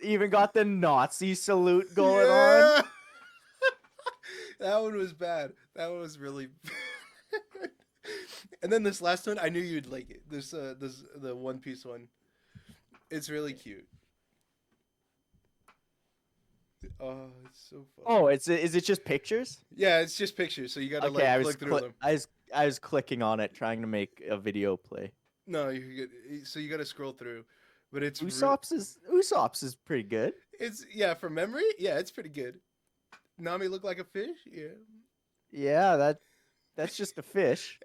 Even got the Nazi salute going on. Yeah. That one was bad. That one was really. And then this last one, I knew you'd like it. This the One Piece one. It's really cute. Oh, it's so funny. Oh, is it just pictures? Yeah, it's just pictures, so you gotta Okay, I like was click through them. I was clicking on it trying to make a video play. No, you get so you gotta scroll through, but it's Usopp's is pretty good. it's from memory. Yeah, it's pretty good. Nami look like a fish. Yeah. Yeah, that That's just a fish.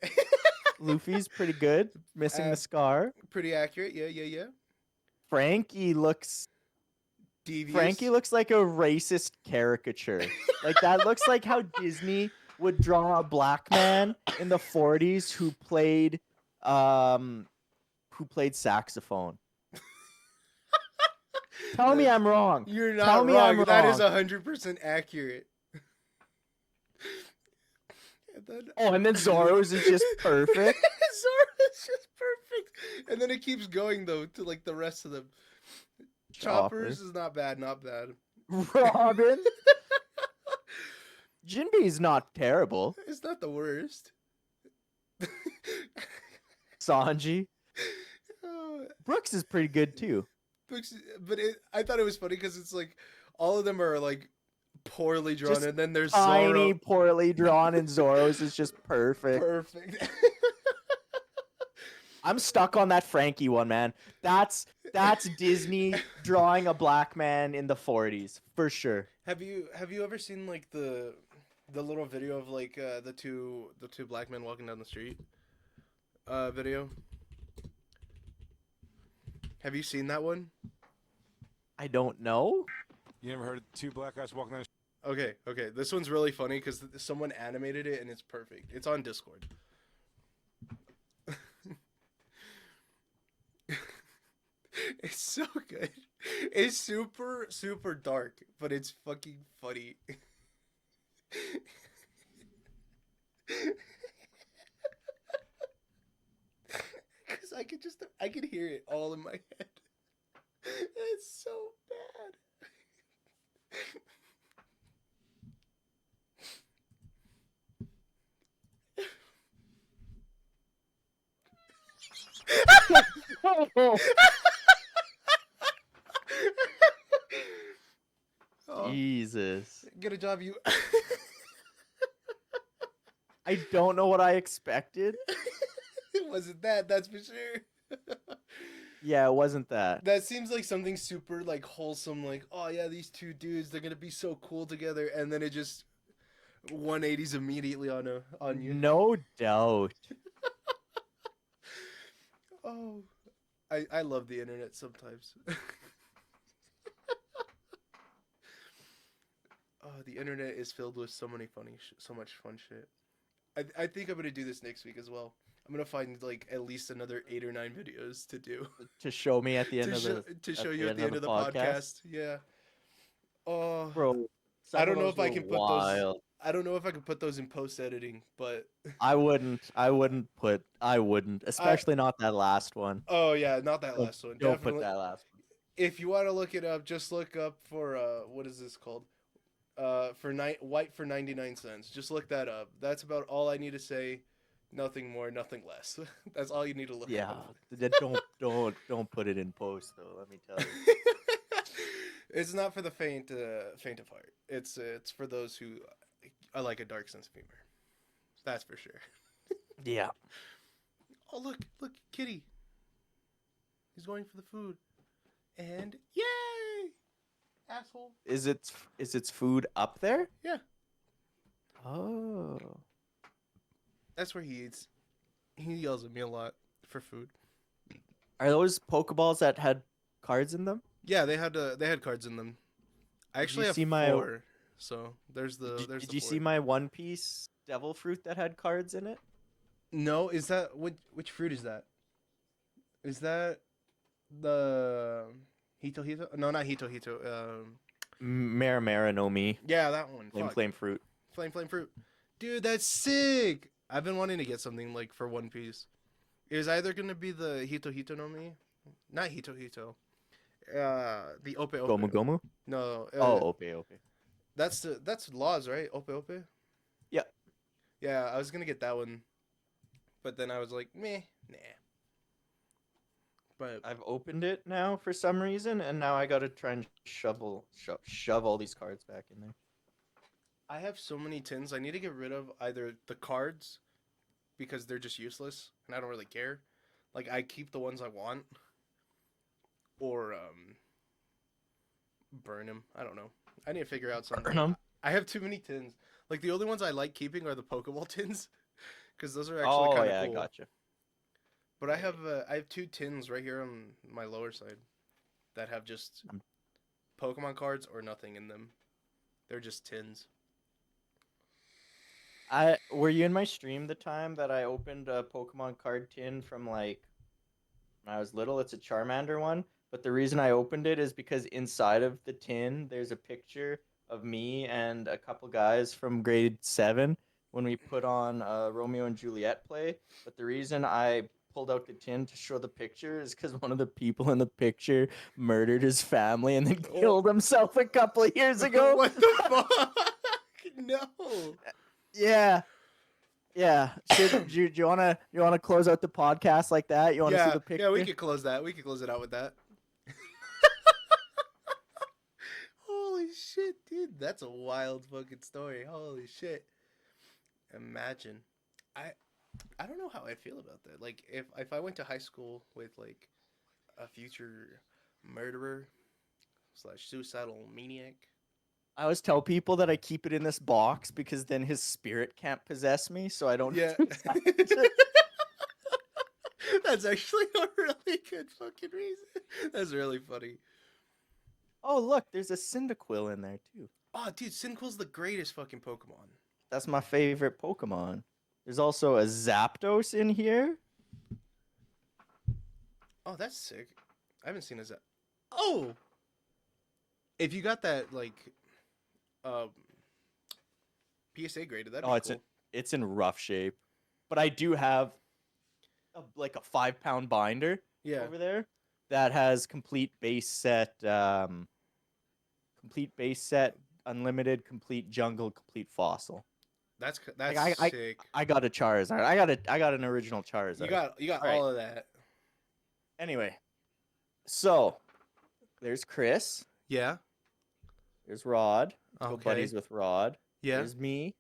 Luffy's pretty good, missing Uh, the scar. Pretty accurate. Yeah, yeah, yeah. Frankie looks Devious. like a racist caricature. Like that looks like how Disney would draw a black man in the 40s who played saxophone. Tell me I'm wrong. You're Tell not me I'm wrong. That is wrong. 100% accurate. And then, Oh, and then Zoro's is just perfect. Zoro's just perfect. And then it keeps going though to like the rest of them. Choppers is not bad, not bad. Robin. Jinbei's not terrible. It's not the worst. Sanji. Oh, Brooks is pretty good too. but I thought it was funny because it's like all of them are like poorly drawn, Just and then there's Tiny, Zoro. poorly drawn, and Zoro's is just perfect. Perfect. I'm stuck on that Frankie one, man. That's Disney drawing a black man in the 40s for sure. Have you ever seen like the little video of like the two black men walking down the street video? Have you seen that one? I don't know. You never heard of two black guys walking down the Okay. This one's really funny because someone animated it and it's perfect. It's on Discord. It's so good. It's super, super dark, but it's fucking funny. Because I could hear it all in my head. It's so bad. Oh, Jesus. get a job, you. I don't know what I expected. It wasn't that, that's for sure. Yeah, it wasn't that. That seems like something super like wholesome, like, oh yeah, these two dudes, they're gonna be so cool together, and then it just 180s immediately on you. No doubt. Oh, I love the internet sometimes. Oh, the internet is filled with so many so much fun shit. I think I'm gonna do this next week as well. I'm gonna find like at least another 8 or 9 videos to do To show me at the end to show you at the end of the podcast. Yeah. Oh, Bro, I don't know if I were can put those. wild. I don't know if I can put those in post editing, but I wouldn't, especially not that last one. oh yeah, not that last one. Don't Definitely. put that last one. If you want to look it up, just look up for what is this called? White for 99 cents. Just look that up. That's about all I need to say. Nothing more, nothing less. That's all you need to look Yeah, up. don't put it in post though. Let me tell you. It's not for the faint of heart. It's for those who I like a dark sense of humor. That's for sure. Yeah. Oh look, Kitty. He's going for the food, and yay, asshole. Is its food up there? Yeah, Oh. that's where he eats. He yells at me a lot for food. Are those Pokeballs that had cards in them? Yeah, they had cards in them. I actually you have see my- 4. So there's the Did the you 4. see my One Piece Devil Fruit that had cards in it? No, is that which fruit is that? Is that the Hito Hito? No, not Hito Hito. Maramara no Mi. Yeah, that one. Flame Fuck. Flame Fruit. Flame fruit. Dude, that's sick. I've been wanting to get something like for One Piece. It was either gonna be the Hito Hito no Mi, not Hito Hito. The Ope Ope. Gomu Gomu? No. Okay. That's laws, right? Ope Ope. Yeah. Yeah, I was gonna get that one, but then I was like, meh, nah. But I've opened it now for some reason, and now I gotta try and shove all these cards back in there. I have so many tins. I need to get rid of either the cards because they're just useless and I don't really care. Like I keep the ones I want, or burn them. I don't know. I need to figure out something. Burn 'em? I have too many tins. Like the only ones I like keeping are the Pokeball tins. because those are actually Oh kind of yeah, I cool. gotcha. But I have two tins right here on my lower side that have just Um, Pokemon cards or nothing in them. They're just tins. Were you in my stream the time that I opened a Pokemon card tin from like when I was little? It's a Charmander one, but the reason I opened it is because inside of the tin there's a picture of me and a couple guys from grade 7 when we put on Romeo and Juliet play. But the reason I pulled out the tin to show the picture is because one of the people in the picture murdered his family and then killed himself a couple of years ago. What the fuck? No. Yeah. Yeah. Do you wanna close out the podcast like that? You wanna see Yeah, the picture? yeah, we could close that. We could close it out with that. Holy shit, dude. That's a wild fucking story. Holy shit. Imagine. I I don't know how I'd feel about that. Like if I went to high school with like a future murderer slash suicidal maniac. I always tell people that I keep it in this box because then his spirit can't possess me, so I don't. Yeah. That's actually a really good fucking reason. That's really funny. Oh look, there's a Cyndaquil in there too. Oh, dude, Cyndaquil's the greatest fucking Pokemon. That's my favorite Pokemon. There's also a Zapdos in here. Oh, that's sick. I haven't seen a Zap. Oh! If you got that, like, PSA graded, that'd be cool. It's in rough shape, but I do have like a 5-pound binder Yeah. over there that has complete base set, unlimited, complete jungle, complete fossil. That's Like, sick. I got a Charizard. I got an original Charizard. You got All all of that. Anyway, so there's Chris. Yeah. There's Rod. Let's go Okay. buddies with Rod. Yeah. There's me.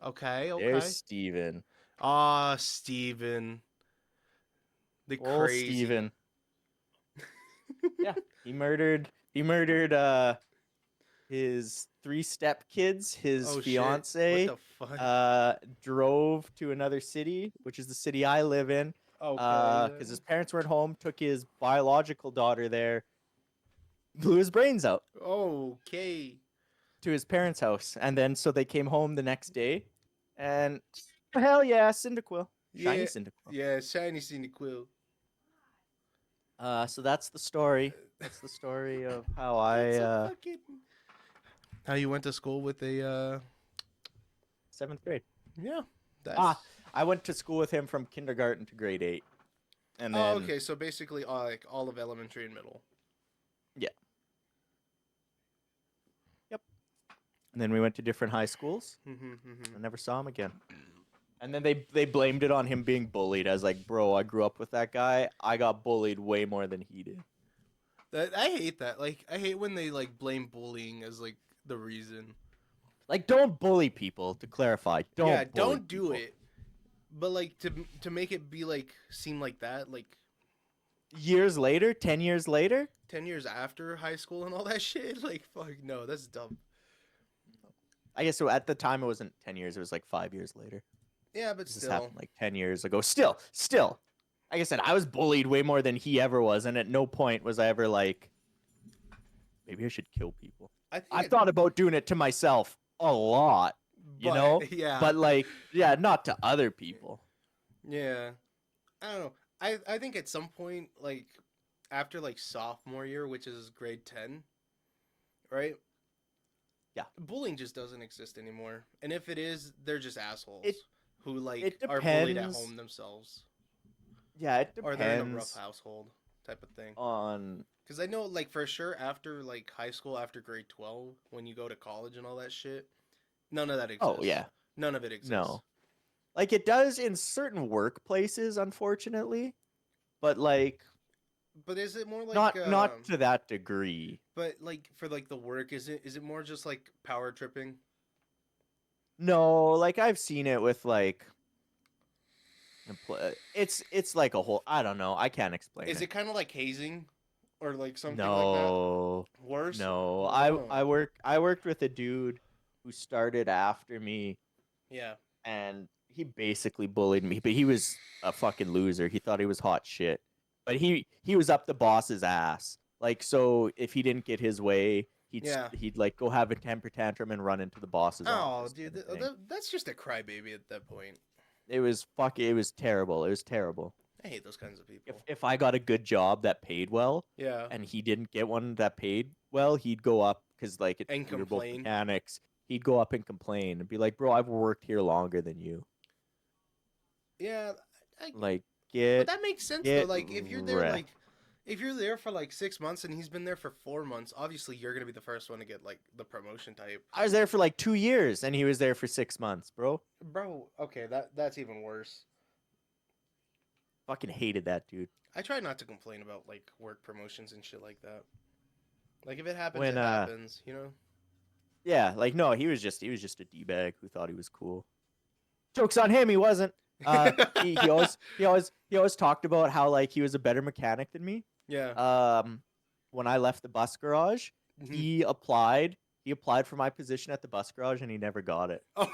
Okay. There's Steven. Ah, Steven. The Old crazy. Steven. Yeah, he murdered his 3 stepkids, his Oh, shit. fiance. What the fuck? Drove to another city, which is the city I live in. Okay. Because his parents weren't home, took his biological daughter there, blew his brains out Okay. to his parents' house, and then so they came home the next day, and hell yeah, Cyndaquil, shiny Yeah. Cyndaquil. Yeah, shiny Cyndaquil. So that's the story. That's the story of how That's a I fucking... How you went to school with a 7th grade. Yeah. That's... I went to school with him from kindergarten to grade 8, and then Oh, okay. So basically, like all of elementary and middle. yeah, yep. And then we went to different high schools. I never saw him again. And then they blamed it on him being bullied. I was like, bro, I grew up with that guy. I got bullied way more than he did. I hate that. Like, I hate when they like blame bullying as like the reason. Like, don't bully people. To clarify, don't. Yeah, bully don't do people. it. But like to make it be like seem like that, like Years later, 10 years later, 10 years after high school and all that shit, like fuck no, that's dumb. I guess so. At the time, it wasn't 10 years. It was like 5 years later. Yeah, but This still. happened like 10 years ago. Still. Like I said, I was bullied way more than he ever was, and at no point was I ever like, maybe I should kill people. I've thought about doing it to myself a lot, you know? Yeah. But like, yeah, not to other people. Yeah. I don't know. I think at some point, like after like sophomore year, which is grade 10, right? Yeah. Bullying just doesn't exist anymore. And if it is, they're just assholes who like it are bullied at depends. home themselves. Yeah, it depends. Or they're in a rough household type of thing. On Because I know, like, for sure, after, like, high school, after grade 12, when you go to college and all that shit, none of that exists. Oh, yeah. None of it exists. No. Like, it does in certain workplaces, unfortunately. But, like... But is it more like... Not to that degree. But, like, for, like, the work, is it more just, like, power tripping? No, like, I've seen it with, like... It's like a whole... I don't know. I can't explain it. Is it kind of like hazing? Or, like, something like No. that? Worse? No. Oh. I worked with a dude who started after me, Yeah. and he basically bullied me, but he was a fucking loser. He thought he was hot shit. But he was up the boss's ass. Like, so if he didn't get his way, Yeah. he'd like go have a temper tantrum and run into the boss's Oh, office. dude, kind of thing. that's just a crybaby at that point. It was terrible. It was terrible. I hate those kinds of people. If I got a good job that paid well Yeah. and he didn't get one that paid well, he'd go up because like And we were both complain. mechanics. He'd go up and complain and be like, "Bro, I've worked here longer than you." Yeah. Like, But get that makes sense though. get Like if you're there wrecked. like if you're there for like 6 months and he's been there for 4 months, obviously you're gonna be the first one to get like the promotion type. I was there for like 2 years and he was there for 6 months, bro. Bro, okay, that's even worse. Fucking hated that dude. I try not to complain about like work promotions and shit like that. Like if it happens, When, it happens, you know? Yeah, like no, he was just a d-bag who thought he was cool. Joke's on him, he wasn't. He always talked about how like he was a better mechanic than me. Yeah. When I left the bus garage, Mhm. he applied for my position at the bus garage and he never got it. Oh.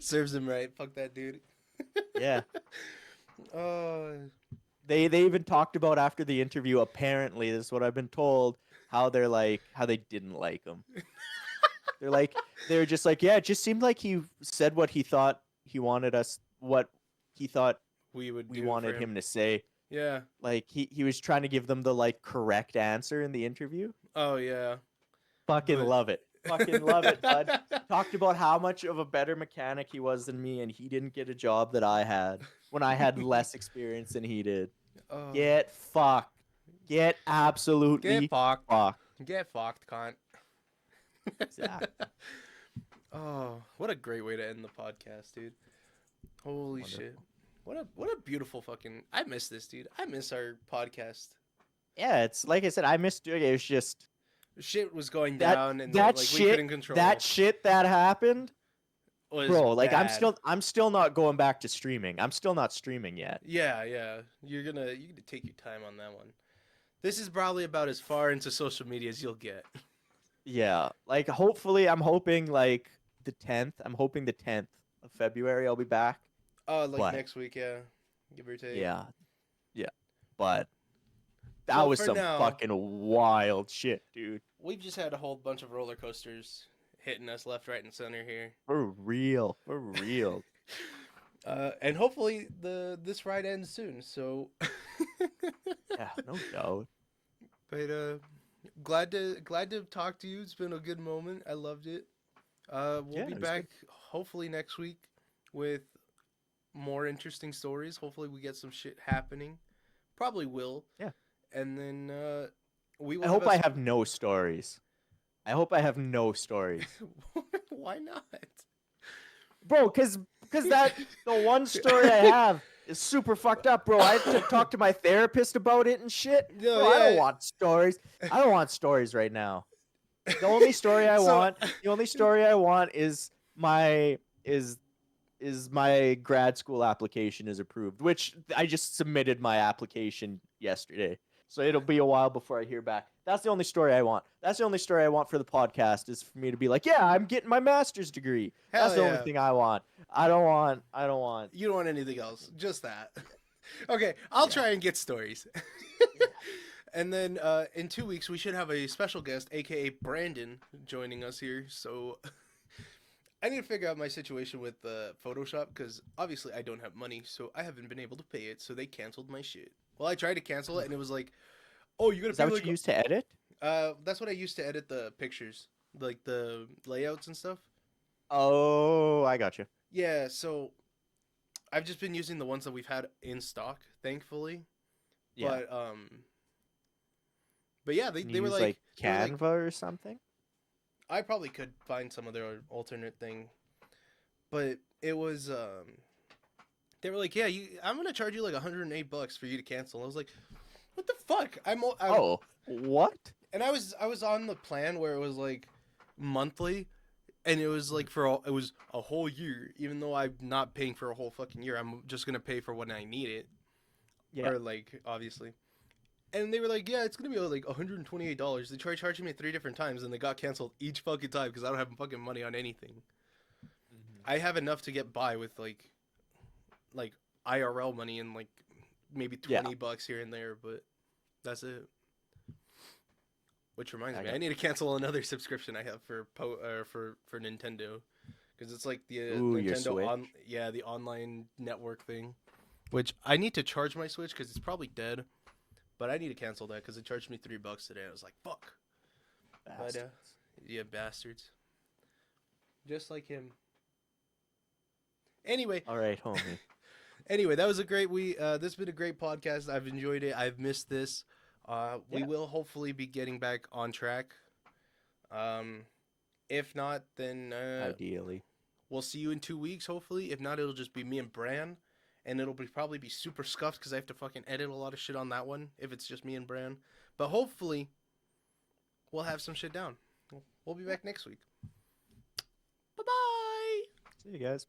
Serves him right. Fuck that dude. Yeah. Oh. They even talked about after the interview, apparently, this is what I've been told, how they didn't like him. They were just like, yeah, it just seemed like he said what he thought he wanted what he thought we we wanted him to say. Yeah. Like he was trying to give them the like correct answer in the interview. Oh yeah. Fucking But- love it. Fucking love it, bud. Talked about how much of a better mechanic he was than me, and he didn't get a job that I had when I had less experience than he did. Oh. Get fucked. Get absolutely Get fucked. fucked. Get fucked, cunt. Exactly. Oh, what a great way to end the podcast, dude. Holy Wonderful. shit. What a beautiful fucking I miss this, dude. I miss our podcast. Yeah, it's like I said, I missed doing it. It was just Shit was going That- down and that like we shit- couldn't control. that shit that happened, was bro. Like bad. I'm still not going back to streaming. I'm still not streaming yet. Yeah. You gonna take your time on that one. This is probably about as far into social media as you'll get. Yeah, like hopefully, I'm hoping like the 10th. I'm hoping the 10th of February I'll be back. Like But- next week, yeah. Give or take. Yeah. But that Well, was for some now- fucking wild shit, dude. We've just had a whole bunch of roller coasters hitting us left, right, and center here. For real. For real. And hopefully this ride ends soon. So, Yeah, no doubt. but glad to talk to you. It's been a good moment. I loved it. We'll Yeah, be it was back hopefully next week with more interesting stories. Hopefully we get some shit happening. Probably will. Yeah. And then we will I hope I have no stories. I hope I have no stories. Why not? Bro, cause that the one story I have is super fucked up, bro. I have to talk to my therapist about it and shit. No, Bro, I yeah. don't want stories. I don't want stories right now. The only story I So- want is my grad school application is approved, which I just submitted my application yesterday. So it'll be a while before I hear back. That's the only story I want. That's the only story I want for the podcast is for me to be like, yeah, I'm getting my master's degree. Hell That's the yeah. only thing I want. I don't want. You don't want anything else, just that. Okay, I'll Yeah. try and get stories. And then in 2 weeks, we should have a special guest, aka Brandon, joining us here. So I need to figure out my situation with Photoshop because obviously I don't have money, so I haven't been able to pay it. So they canceled my shit. Well, I tried to cancel it, and it was like, "Oh, you gotta Is that pay what like you use to edit? that's what I used to edit the pictures, like the layouts and stuff." Oh, I got you. Yeah, so I've just been using the ones that we've had in stock, thankfully. Yeah. But yeah, they were like, they were like, Canva or something. I probably could find some other alternate thing, but it was they were like, yeah, I'm gonna charge you like $108 for you to cancel. I was like, what the fuck? Oh, what? And I was on the plan where it was like monthly, and it was like it was a whole year. Even though I'm not paying for a whole fucking year, I'm just gonna pay for when I need it. Yeah. Or like obviously. And they were like, yeah, it's gonna be like $128. They tried charging me 3 different times, and they got canceled each fucking time because I don't have fucking money on anything. I have enough to get by with like IRL money and like maybe $20 here and there, but that's it. Which reminds me, I need to cancel another subscription I have for Nintendo, because it's like the Nintendo the online network thing, which I need to charge my Switch because it's probably dead, but I need to cancel that because it charged me $3 today. I was like, fuck. Bastards. But yeah, bastards. Just like him. Anyway. All right, homie. Anyway, that was a great this has been a great podcast. I've enjoyed it. I've missed this. We will hopefully be getting back on track. If not, then ideally we'll see you in 2 weeks. Hopefully, if not, it'll just be me and Bran, and it'll probably be super scuffed because I have to fucking edit a lot of shit on that one. If it's just me and Bran, but hopefully, we'll have some shit down. We'll be back next week. Bye bye. See you guys.